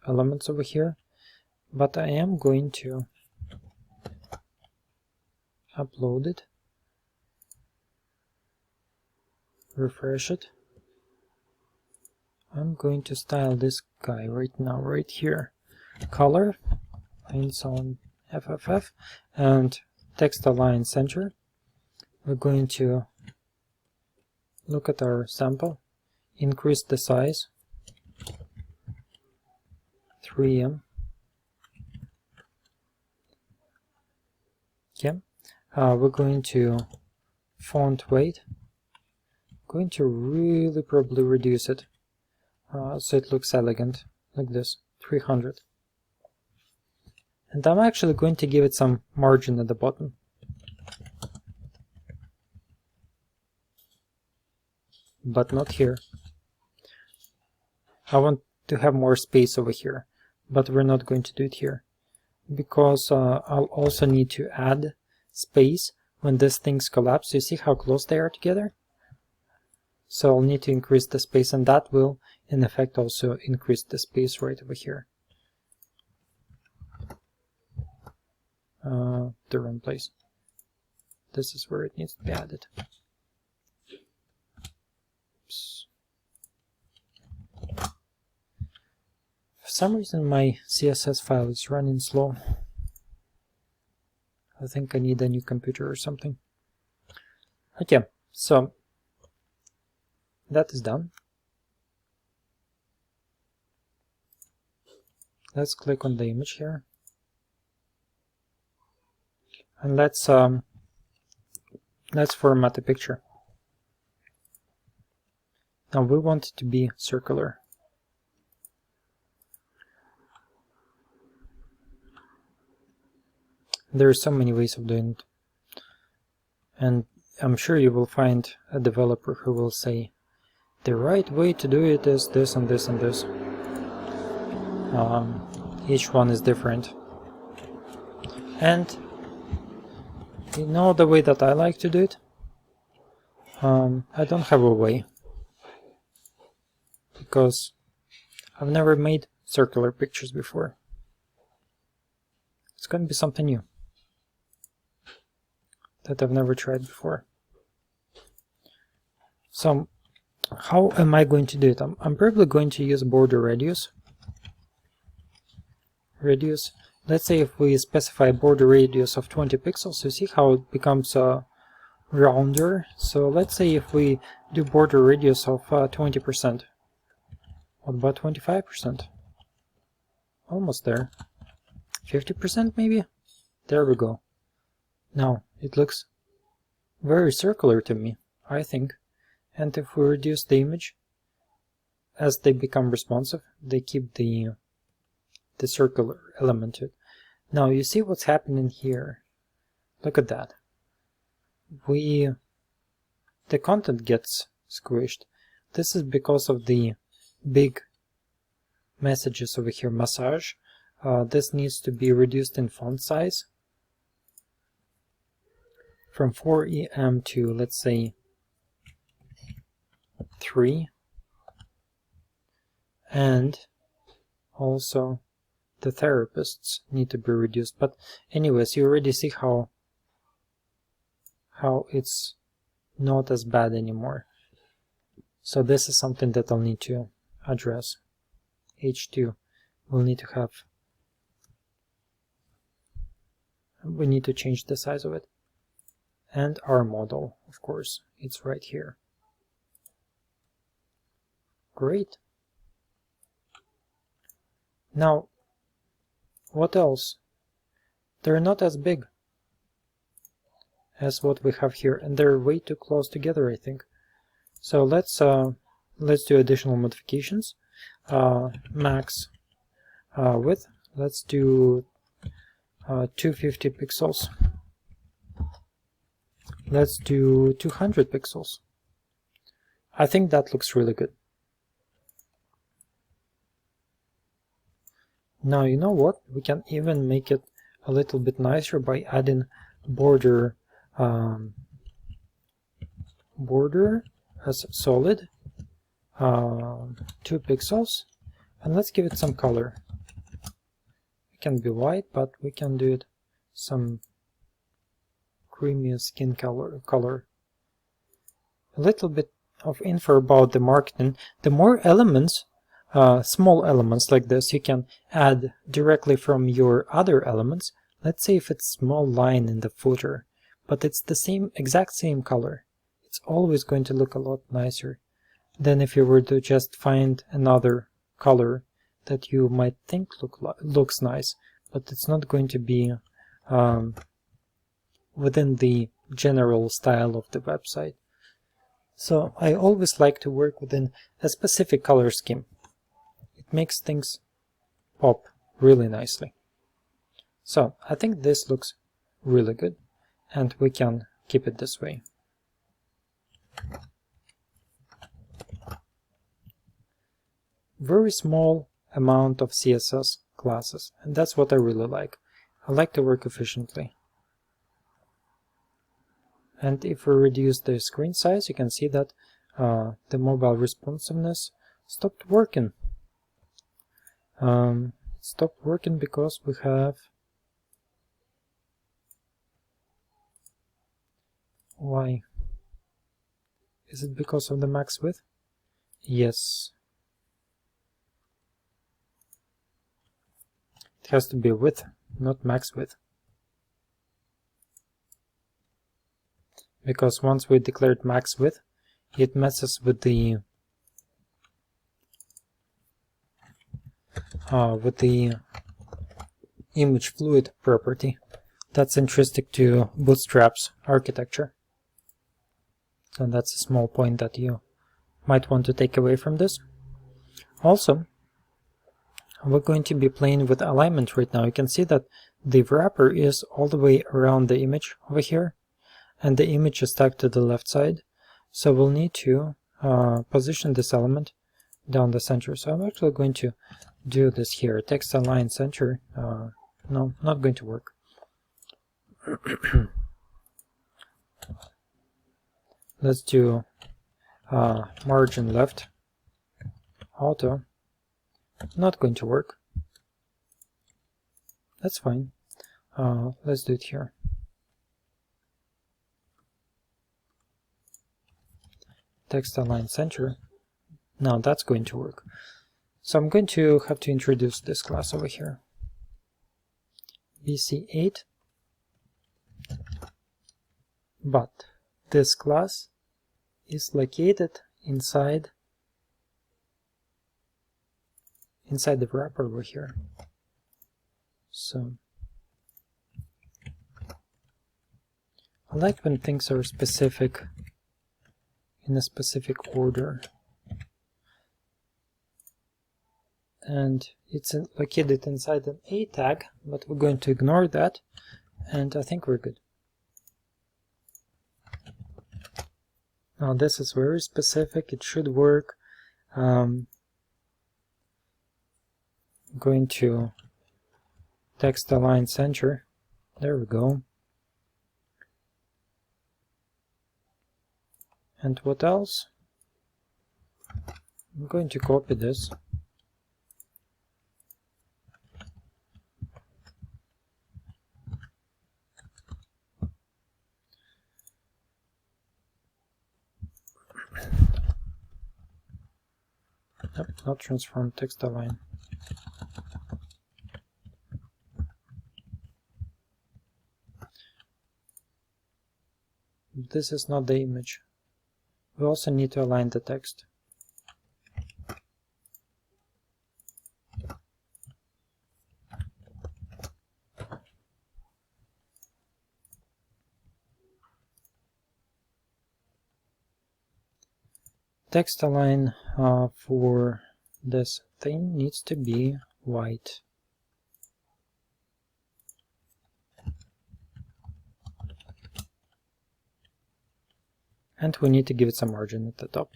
elements over here, but I am going to upload it, refresh it. I'm going to style this guy right now, right here. Color, lines on FFF, and text align center. We're going to look at our sample, increase the size, 3M. Okay, we're going to font weight. Going to really probably reduce it so it looks elegant, like this, 300. And I'm actually going to give it some margin at the bottom. But not here. I want to have more space over here, but we're not going to do it here. Because I'll also need to add space when these things collapse. You see how close they are together? So I'll need to increase the space, and that will in effect also increase the space right over here. The wrong place. This is where it needs to be added. Oops. For some reason my CSS file is running slow. I think I need a new computer or something. Okay, so that is done. Let's click on the image here. And let's format the picture. Now we want it to be circular. There are so many ways of doing it. And I'm sure you will find a developer who will say, the right way to do it is this and this and this. Each one is different. And you know the way that I like to do it? I don't have a way. Because I've never made circular pictures before. It's going to be something new that I've never tried before. So how am I going to do it? I'm probably going to use border radius. Let's say if we specify border radius of 20 pixels, you see how it becomes rounder. So let's say if we do border radius of 20%. What about 25%? Almost there. 50% maybe? There we go. Now it looks very circular to me, I think. And if we reduce the image, as they become responsive, they keep the circular element to it. Now you see what's happening here. Look at that. The content gets squished. This is because of the big messages over here, massage. This needs to be reduced in font size from 4 EM to, let's say, 3. And also the therapists need to be reduced. But anyways, you already see how it's not as bad anymore. So this is something that I'll need to address. H2 will need to have, we need to change the size of it. And our model, of course, it's right here. Great. Now, what else? They're not as big as what we have here, and they're way too close together, I think. So let's do additional modifications. Max width. Let's do 250 pixels. Let's do 200 pixels. I think that looks really good. Now, you know what? We can even make it a little bit nicer by adding border as solid, 2 pixels, and let's give it some color. It can be white, but we can do it some creamy skin color. A little bit of info about the marketing. The more elements, small elements like this, you can add directly from your other elements. Let's say if it's small line in the footer, but it's the exact same color. It's always going to look a lot nicer than if you were to just find another color that you might think looks nice, but it's not going to be within the general style of the website. So I always like to work within a specific color scheme. It makes things pop really nicely. So I think this looks really good, and we can keep it this way. Very small amount of CSS classes, and that's what I really like. I like to work efficiently. And if we reduce the screen size, you can see that the mobile responsiveness stopped working. It stopped working because we have... Why? Is it because of the max width? Yes. It has to be width, not max width. Because once we declared max width, it messes with the image fluid property that's intrinsic to Bootstrap's architecture. So that's a small point that you might want to take away from this. Also, we're going to be playing with alignment right now. You can see that the wrapper is all the way around the image over here, and the image is stuck to the left side. So we'll need to position this element down the center. So I'm actually going to do this here. Text align center. No, not going to work. Let's do margin left, auto, Not going to work. That's fine. Let's do it here. Text align center. Now that's going to work. So I'm going to have to introduce this class over here. BC8. But this class is located inside the wrapper over here. So I like when things are specific, in a specific order. And it's located inside an A tag, but we're going to ignore that, and I think we're good. Now this is very specific, it should work. I'm going to text align center. There we go. And what else? I'm going to copy this. Nope, not transform, text align. This is not the image. We also need to align the text. Text align for this thing needs to be white. And we need to give it some margin at the top.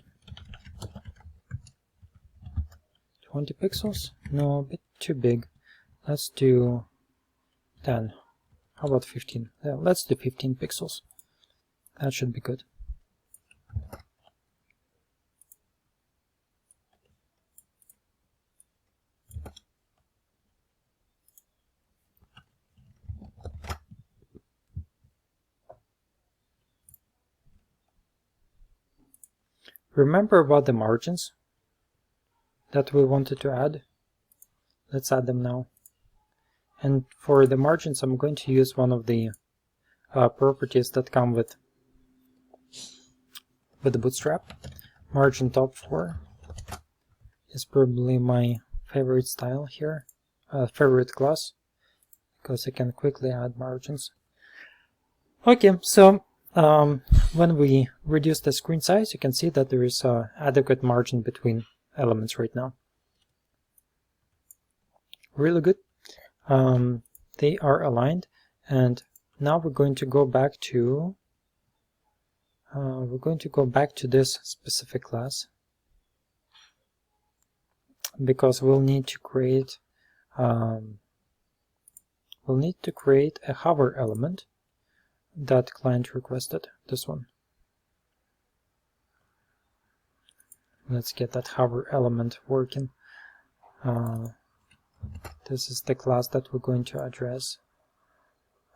20 pixels? No, a bit too big. Let's do 10. How about 15? Yeah, let's do 15 pixels. That should be good. Remember about the margins that we wanted to add? Let's add them now. And for the margins, I'm going to use one of the properties that come with the Bootstrap. Margin top 4 is probably my favorite style here, favorite class, because I can quickly add margins. Okay, so when we reduce the screen size, you can see that there is adequate margin between elements right now. Really good. They are aligned, and now we're going to go back to this specific class, because we'll need to create a hover element that client requested, this one. Let's get that hover element working. This is the class that we're going to address,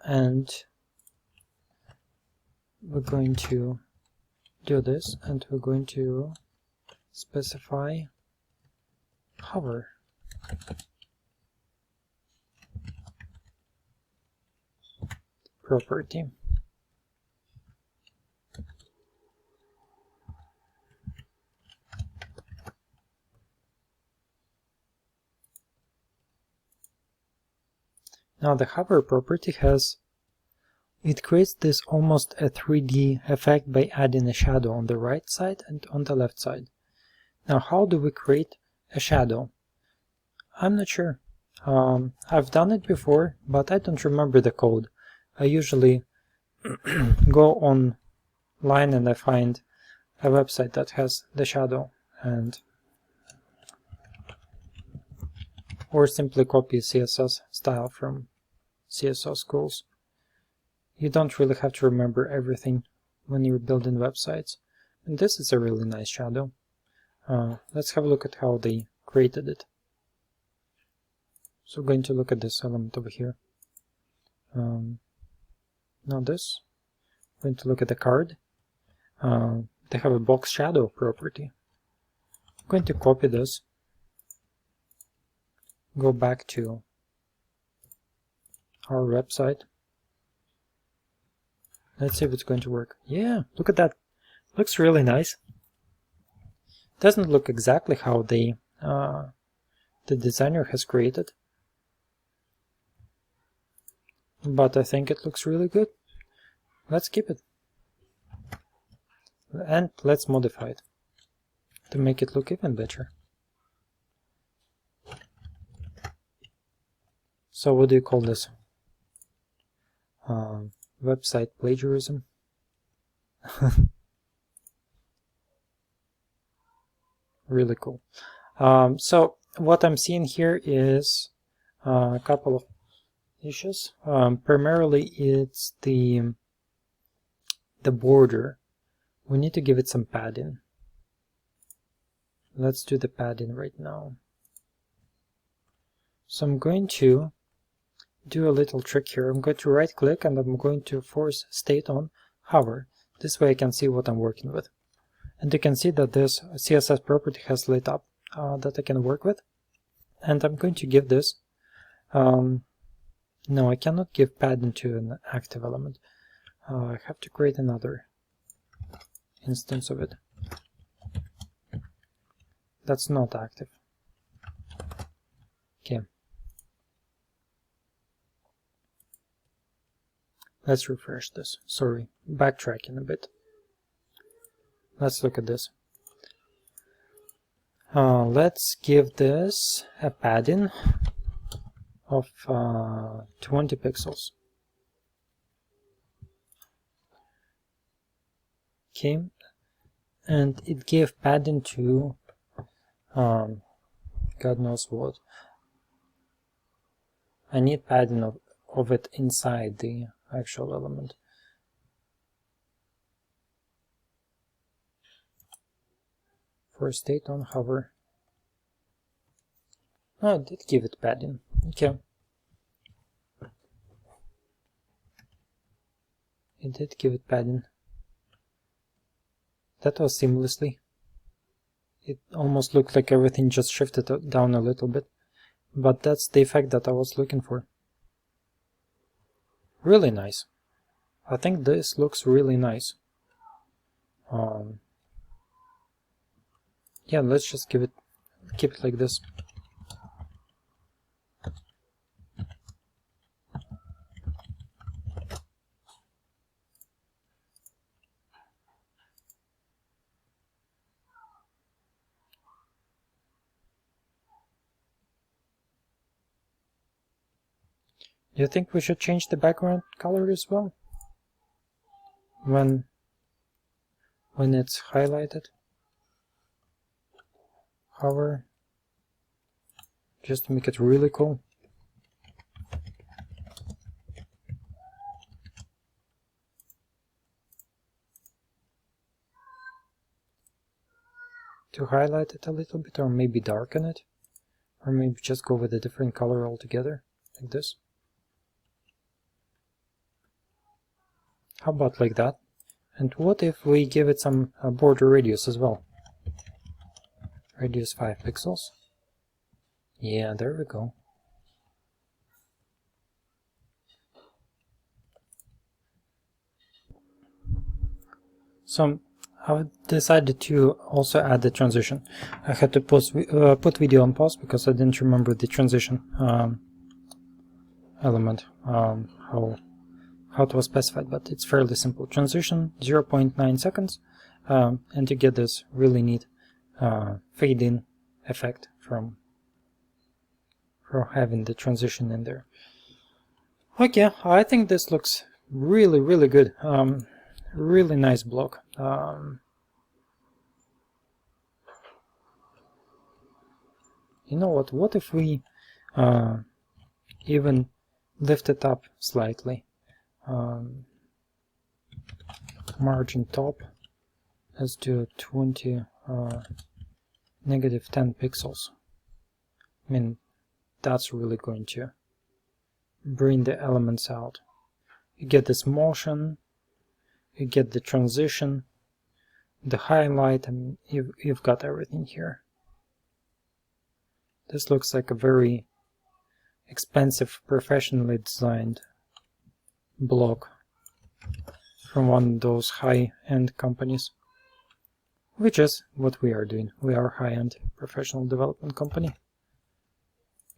and we're going to do this, and we're going to specify hover. Property. Now the hover property creates this almost a 3D effect by adding a shadow on the right side and on the left side. Now how do we create a shadow? I'm not sure. I've done it before, but I don't remember the code. I usually go online and I find a website that has the shadow, or simply copy CSS style from CSS schools. You don't really have to remember everything when you're building websites. And this is a really nice shadow. Let's have a look at how they created it. So we're going to look at this element over here. Now this. We're going to look at the card. They have a box shadow property. I'm going to copy this. Go back to our website. Let's see if it's going to work. Yeah, look at that. Looks really nice. Doesn't look exactly how the designer has created, but I think it looks really good. Let's keep it. And let's modify it to make it look even better. So what do you call this? Website plagiarism? Really cool. So what I'm seeing here is a couple of issues. Primarily it's the border. We need to give it some padding. Let's do the padding right now. So I'm going to do a little trick here. I'm going to right click and I'm going to force state on hover. This way I can see what I'm working with. And you can see that this CSS property has lit up that I can work with. And I'm going to give this, no, I cannot give padding to an active element. I have to create another instance of it. That's not active. Okay. Let's refresh this. Sorry, backtracking a bit. Let's look at this. Let's give this a padding of 20 pixels. Okay, and it gave padding to God knows what. I need padding of it inside the actual element. For state on hover. Oh, it did give it padding. Okay. It did give it padding. That was seamlessly. It almost looked like everything just shifted down a little bit. But that's the effect that I was looking for. Really nice. I think this looks really nice. Yeah, let's just keep it like this. Do you think we should change the background color as well? When it's highlighted? Hover. Just to make it really cool. To highlight it a little bit, or maybe darken it. Or maybe just go with a different color altogether, like this. How about like that? And what if we give it some border radius as well? Radius 5 pixels. Yeah, there we go. So I decided to also add the transition. I had to put video on pause because I didn't remember the transition element, how it was specified, but it's fairly simple. Transition 0.9 seconds, and you get this really neat fade-in effect from having the transition in there. Okay, I think this looks really, really good. Really nice block. You know what? What if we even lift it up slightly? Margin top. Let's do 20 -10 pixels. I mean, that's really going to bring the elements out. You get this motion, you get the transition, the highlight, and you've got everything here. This looks like a very expensive, professionally designed blog from one of those high-end companies, which is what we are doing. We are a high-end professional development company.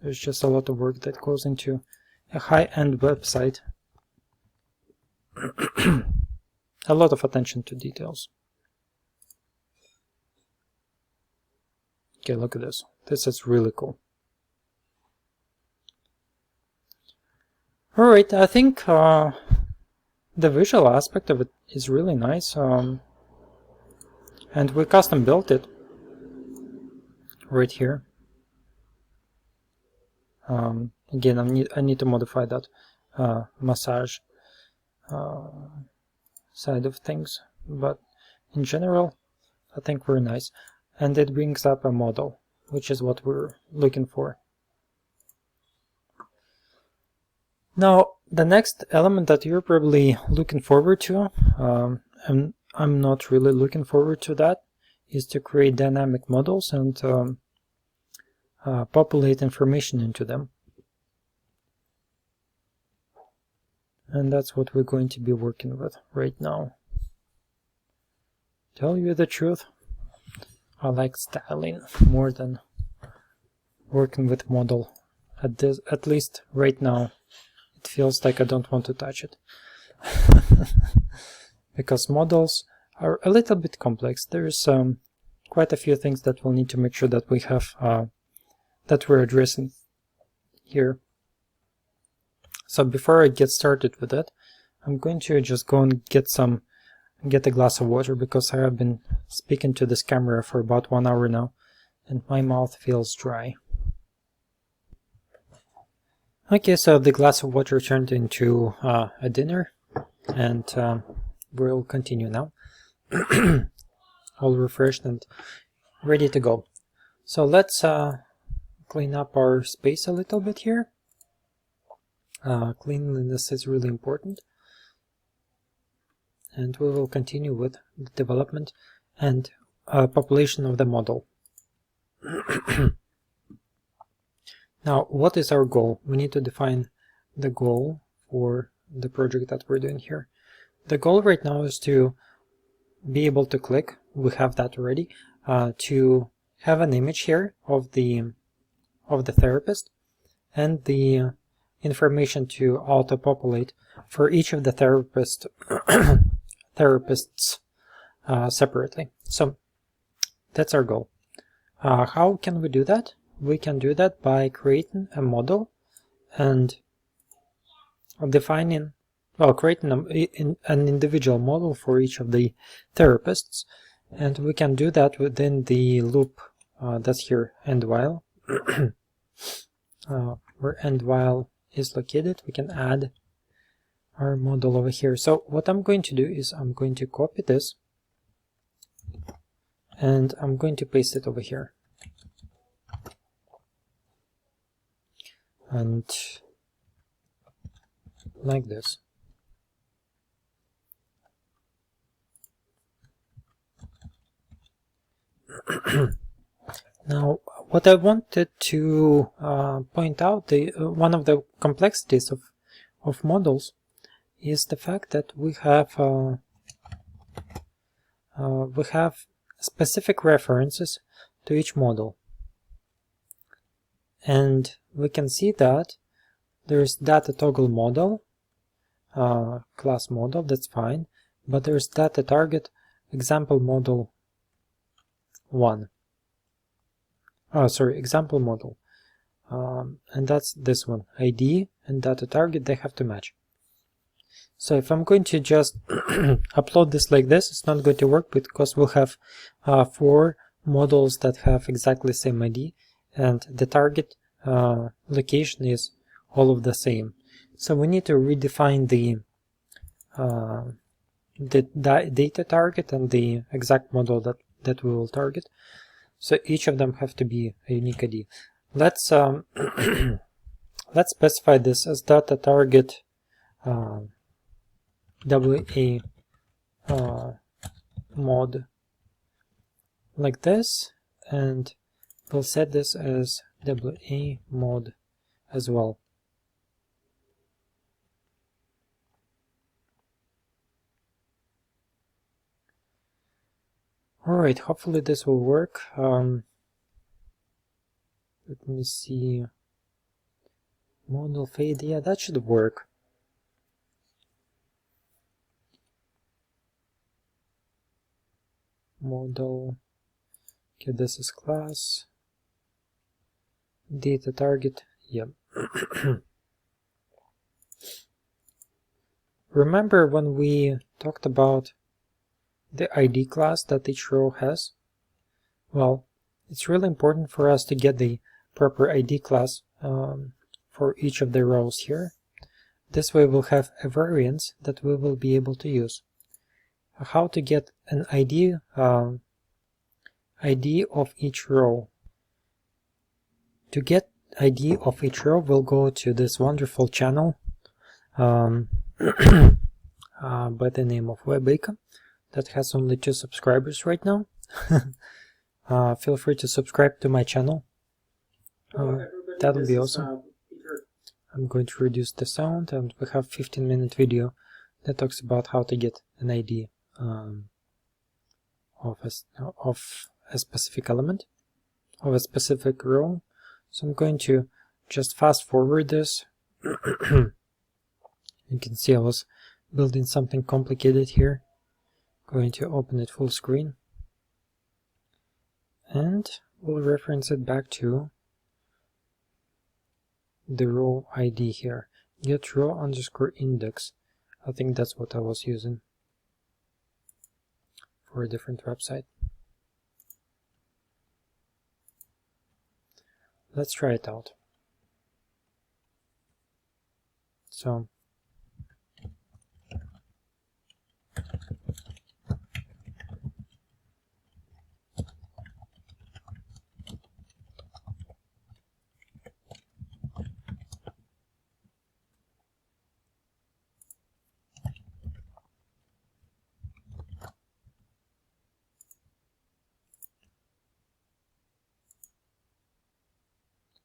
There's just a lot of work that goes into a high-end website. A lot of attention to details. Okay, look at this. This is really cool. Alright, I think the visual aspect of it is really nice. And we custom built it right here. Again, I need to modify that massage side of things, but in general I think we're nice. And it brings up a model, which is what we're looking for. Now, the next element that you're probably looking forward to, and I'm not really looking forward to that, is to create dynamic models and populate information into them. And that's what we're going to be working with right now. Tell you the truth, I like styling more than working with Modal. At least right now, it feels like I don't want to touch it. Because models are a little bit complex. There's quite a few things that we'll need to make sure that we have, that we're addressing here. So before I get started with it, I'm going to just go and get a glass of water, because I have been speaking to this camera for about 1 hour now and my mouth feels dry. Okay, so the glass of water turned into a dinner, and we'll continue now. All refreshed and ready to go. So let's clean up our space a little bit here. Cleanliness is really important. And we will continue with the development and population of the model. Now, what is our goal? We need to define the goal for the project that we're doing here. The goal right now is to be able to click, we have that already, to have an image here of the therapist, and the information to auto-populate for each of the therapists separately. So that's our goal. How can we do that? We can do that by creating a model and defining, well, creating an individual model for each of the therapists, and we can do that within the loop that's here, end while. Where end while is located, we can add our model over here. So what I'm going to do is I'm going to copy this and I'm going to paste it over here. And like this. Now, what I wanted to point out, one of the complexities of models is the fact that we have specific references to each model. And we can see that there's data toggle model, class model, that's fine, but there's data target example model 1. Oh, sorry, example model. And that's this one, ID and data target, they have to match. So if I'm going to just upload this like this, it's not going to work, because we'll have 4 models that have exactly the same ID, and the target location is all of the same. So we need to redefine the data target and the exact model that we will target. So each of them have to be a unique ID. let's let's specify this as data target WA mod like this, and we'll set this as WA mod as well. Alright, hopefully this will work. Let me see. Modal fade, yeah, that should work. Modal, okay, this is class. Data target, yep. Remember when we talked about the ID class that each row has? Well, it's really important for us to get the proper ID class for each of the rows here. This way we'll have a variance that we will be able to use. How to get an ID of each row. To get ID of each row, we'll go to this wonderful channel by the name of WebACF that has only 2 subscribers right now. Feel free to subscribe to my channel. That would be awesome. I'm going to reduce the sound, and we have a 15-minute video that talks about how to get an ID of a specific element, of a specific row. So I'm going to just fast forward this. You can see I was building something complicated here. Going to open it full screen, and we'll reference it back to the row ID here. Get row underscore index. I think that's what I was using for a different website. Let's try it out. So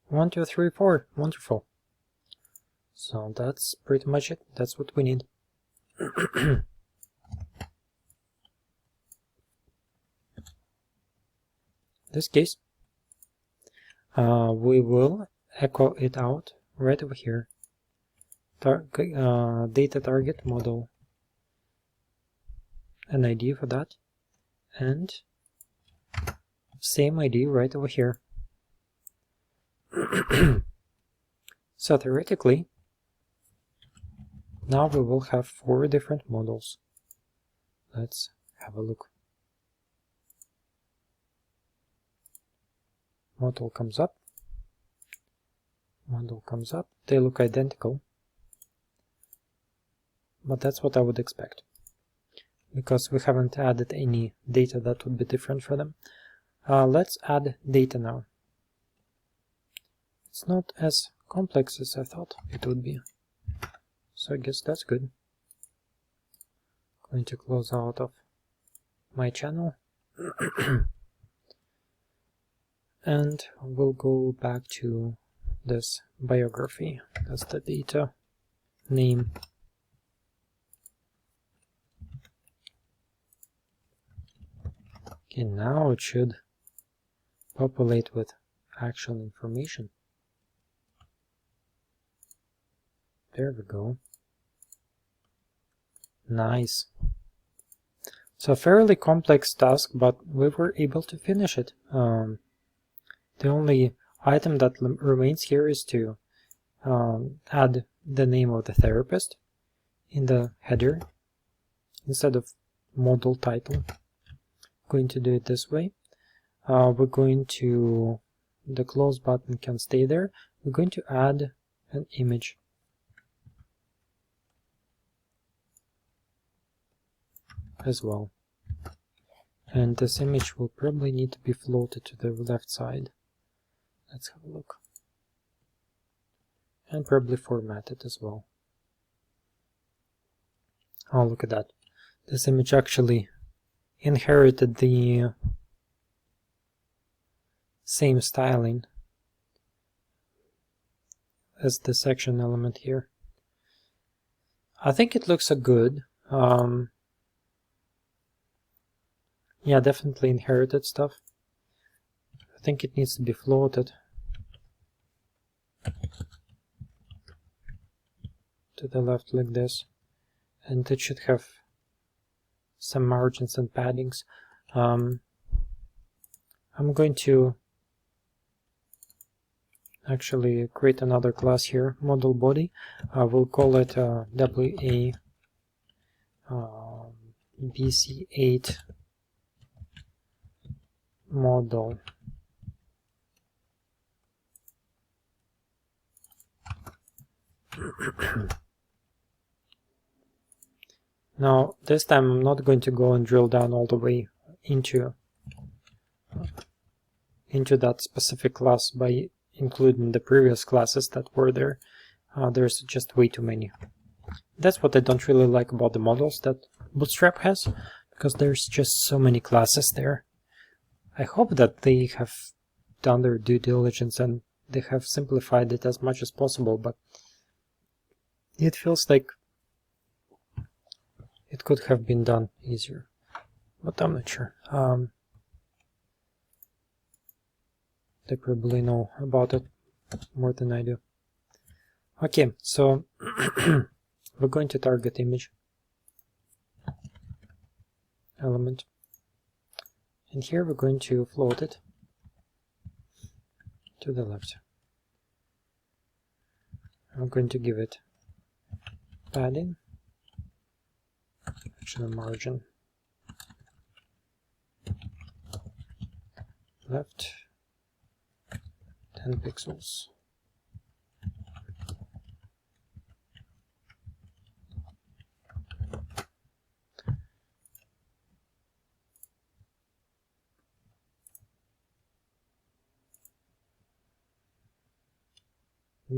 one, two, three, four. Wonderful. So that's pretty much it. That's what we need. This case, we will echo it out right over here. Data target model, an ID for that, and same ID right over here. So theoretically, now we will have 4 different models. Let's have a look. Model comes up. Model comes up. They look identical. But that's what I would expect, because we haven't added any data that would be different for them. Let's add data now. It's not as complex as I thought it would be, so I guess that's good. Going to close out of my channel and we'll go back to this biography. That's the data name. Okay, now it should populate with actual information. There we go. Nice. So a fairly complex task, but we were able to finish it. The only item that remains here is to add the name of the therapist in the header instead of modal title. Going to do it this way. We're going to, the close button can stay there. We're going to add an image. As well, and this image will probably need to be floated to the left side Let's have a look. And probably format it as well. Oh, look at that. This image actually inherited the same styling as the section element here. I think it looks good. Yeah, definitely inherited stuff. I think it needs to be floated to the left like this, and it should have some margins and paddings. I'm going to actually create another class here, Modal Body. We'll call it WA BC8 Modal. Now this time I'm not going to go and drill down all the way into that specific class by including the previous classes that were there. There's just way too many. That's what I don't really like about the models that Bootstrap has, because there's just so many classes there. I hope that they have done their due diligence and they have simplified it as much as possible, but it feels like it could have been done easier, but I'm not sure. They probably know about it more than I do. Okay, so we're going to target image element, and here we're going to float it to the left. I'm going to give it padding, actually margin left 10 pixels.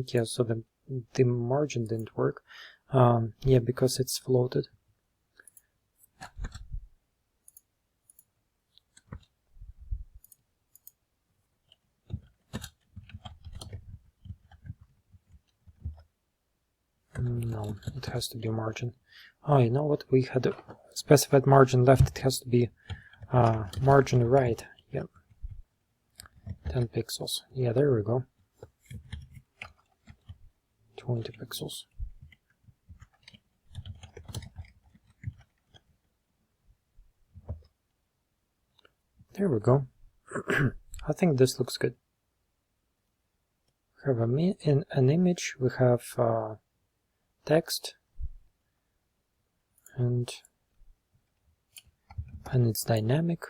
Yeah, so the margin didn't work. Yeah, because it's floated. No, it has to be margin. Oh, you know what? We had a specified margin left. It has to be margin right. Yep. 10 pixels. Yeah, there we go. 20 pixels. There we go. I think this looks good. We have an image, we have text, and it's dynamic,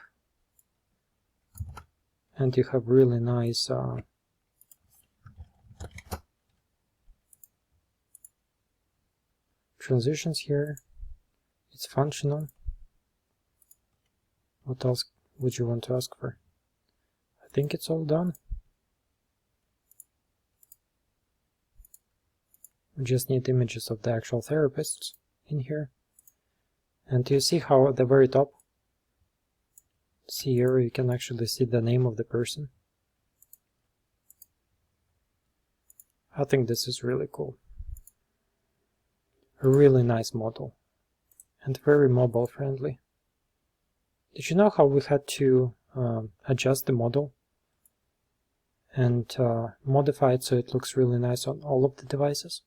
and you have really nice transitions here. It's functional. What else would you want to ask for? I think it's all done. We just need images of the actual therapists in here. And you see how at the very top, see here, you can actually see the name of the person. I think this is really cool. A really nice model. And very mobile friendly. Did you know how we had to adjust the model and modify it so it looks really nice on all of the devices,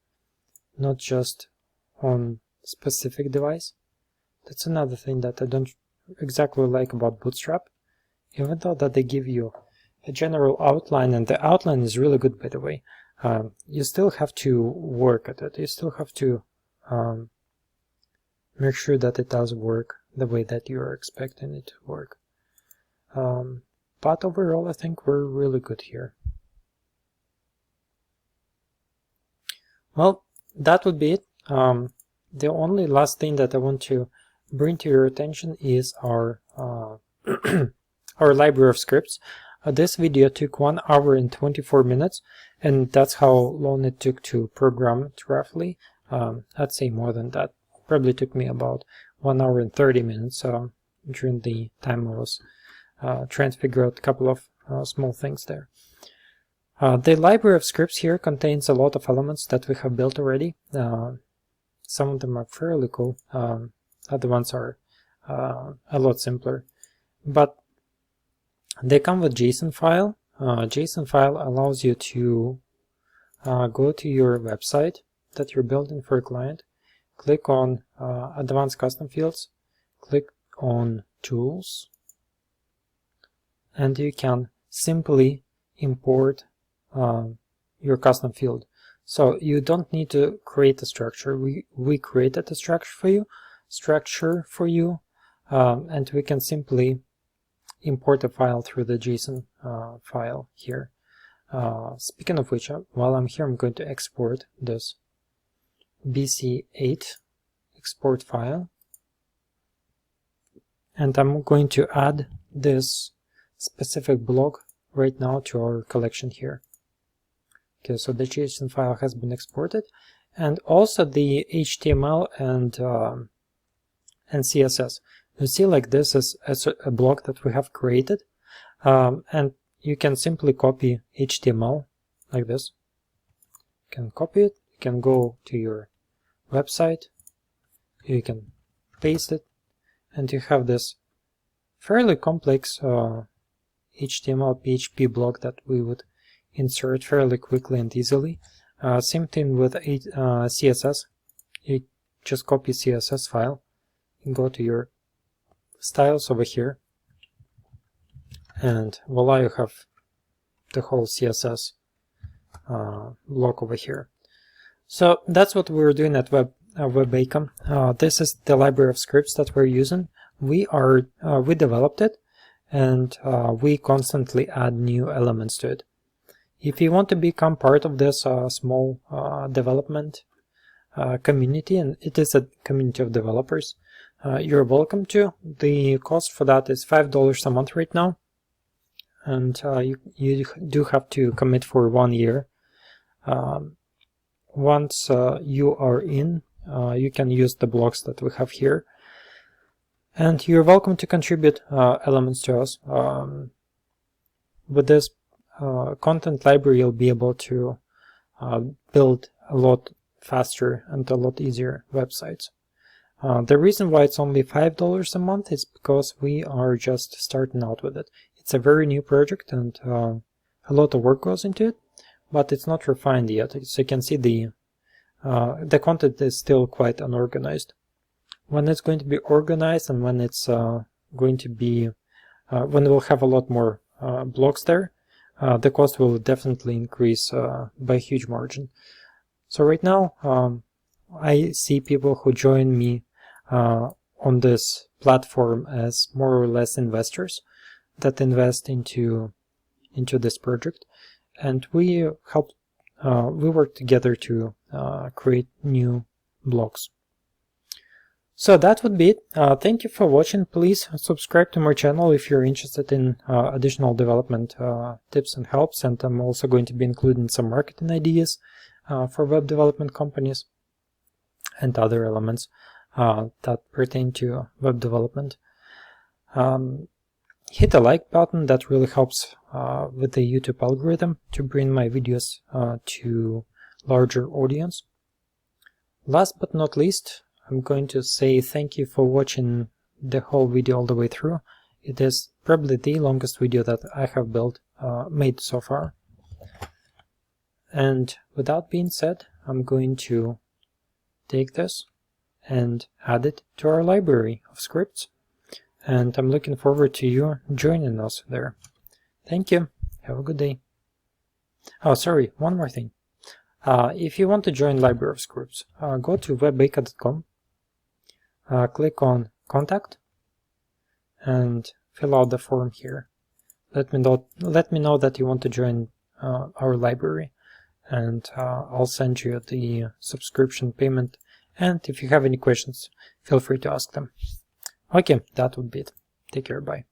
not just on specific device? That's another thing that I don't exactly like about Bootstrap. Even though that they give you a general outline, and the outline is really good, by the way, you still have to work at it. You still have to make sure that it does work the way that you are expecting it to work. But overall, I think we're really good here. Well, that would be it. The only last thing that I want to bring to your attention is our our library of scripts. this video took 1 hour and 24 minutes, and that's how long it took to program it roughly. I'd say more than that. Probably took me about 1 hour and 30 minutes during the time I was trying to figure out a couple of small things there. The library of scripts here contains a lot of elements that we have built already. Some of them are fairly cool, other ones are a lot simpler. But they come with JSON file. JSON file allows you to go to your website that you're building for a client, click on Advanced Custom Fields, click on Tools, and you can simply import your custom field. So you don't need to create a structure. We created a structure for you, and we can simply import a file through the JSON file here. Speaking of which, while I'm here, I'm going to export this BC8 export file, and I'm going to add this specific block right now to our collection here. Okay, so the JSON file has been exported, and also the HTML and CSS. You see, like, this is a block that we have created, and you can simply copy HTML like this. You can copy it, you can go to your website, you can paste it, and you have this fairly complex HTML PHP block that we would insert fairly quickly and easily. Same thing with CSS. You just copy CSS file and go to your styles over here, and voila, you have the whole CSS block over here. So that's what we're doing at WebBaker. This is the library of scripts that we're using. We developed it, and we constantly add new elements to it. If you want to become part of this small development community, and it is a community of developers, you're welcome to. The cost for that is $5 a month right now, and you do have to commit for 1 year. Once you are in, you can use the blocks that we have here, and you're welcome to contribute elements to us. With this content library, you'll be able to build a lot faster and a lot easier websites. The reason why it's only $5 a month is because we are just starting out with it. It's a very new project, and a lot of work goes into it, but it's not refined yet. So you can see the content is still quite unorganized. When it's going to be organized, and when it's going to be when we'll have a lot more blocks there, the cost will definitely increase by a huge margin. So right now, I see people who join me on this platform as more or less investors that invest into this project, and we work together to create new blocks. So that would be it. Thank you for watching. Please subscribe to my channel if you're interested in additional development tips and helps, and I'm also going to be including some marketing ideas for web development companies and other elements that pertain to web development. Hit the like button. That really helps with the YouTube algorithm to bring my videos to larger audience. Last but not least, I'm going to say thank you for watching the whole video all the way through. It is probably the longest video that I have made so far. And with that being said, I'm going to take this and add it to our library of scripts. And I'm looking forward to you joining us there. Thank you. Have a good day. Oh, sorry, one more thing. If you want to join library of scripts, go to webbaker.com. Click on Contact and fill out the form here. Let me know that you want to join our library, and I'll send you the subscription payment. And if you have any questions, feel free to ask them. Okay, that would be it. Take care, bye.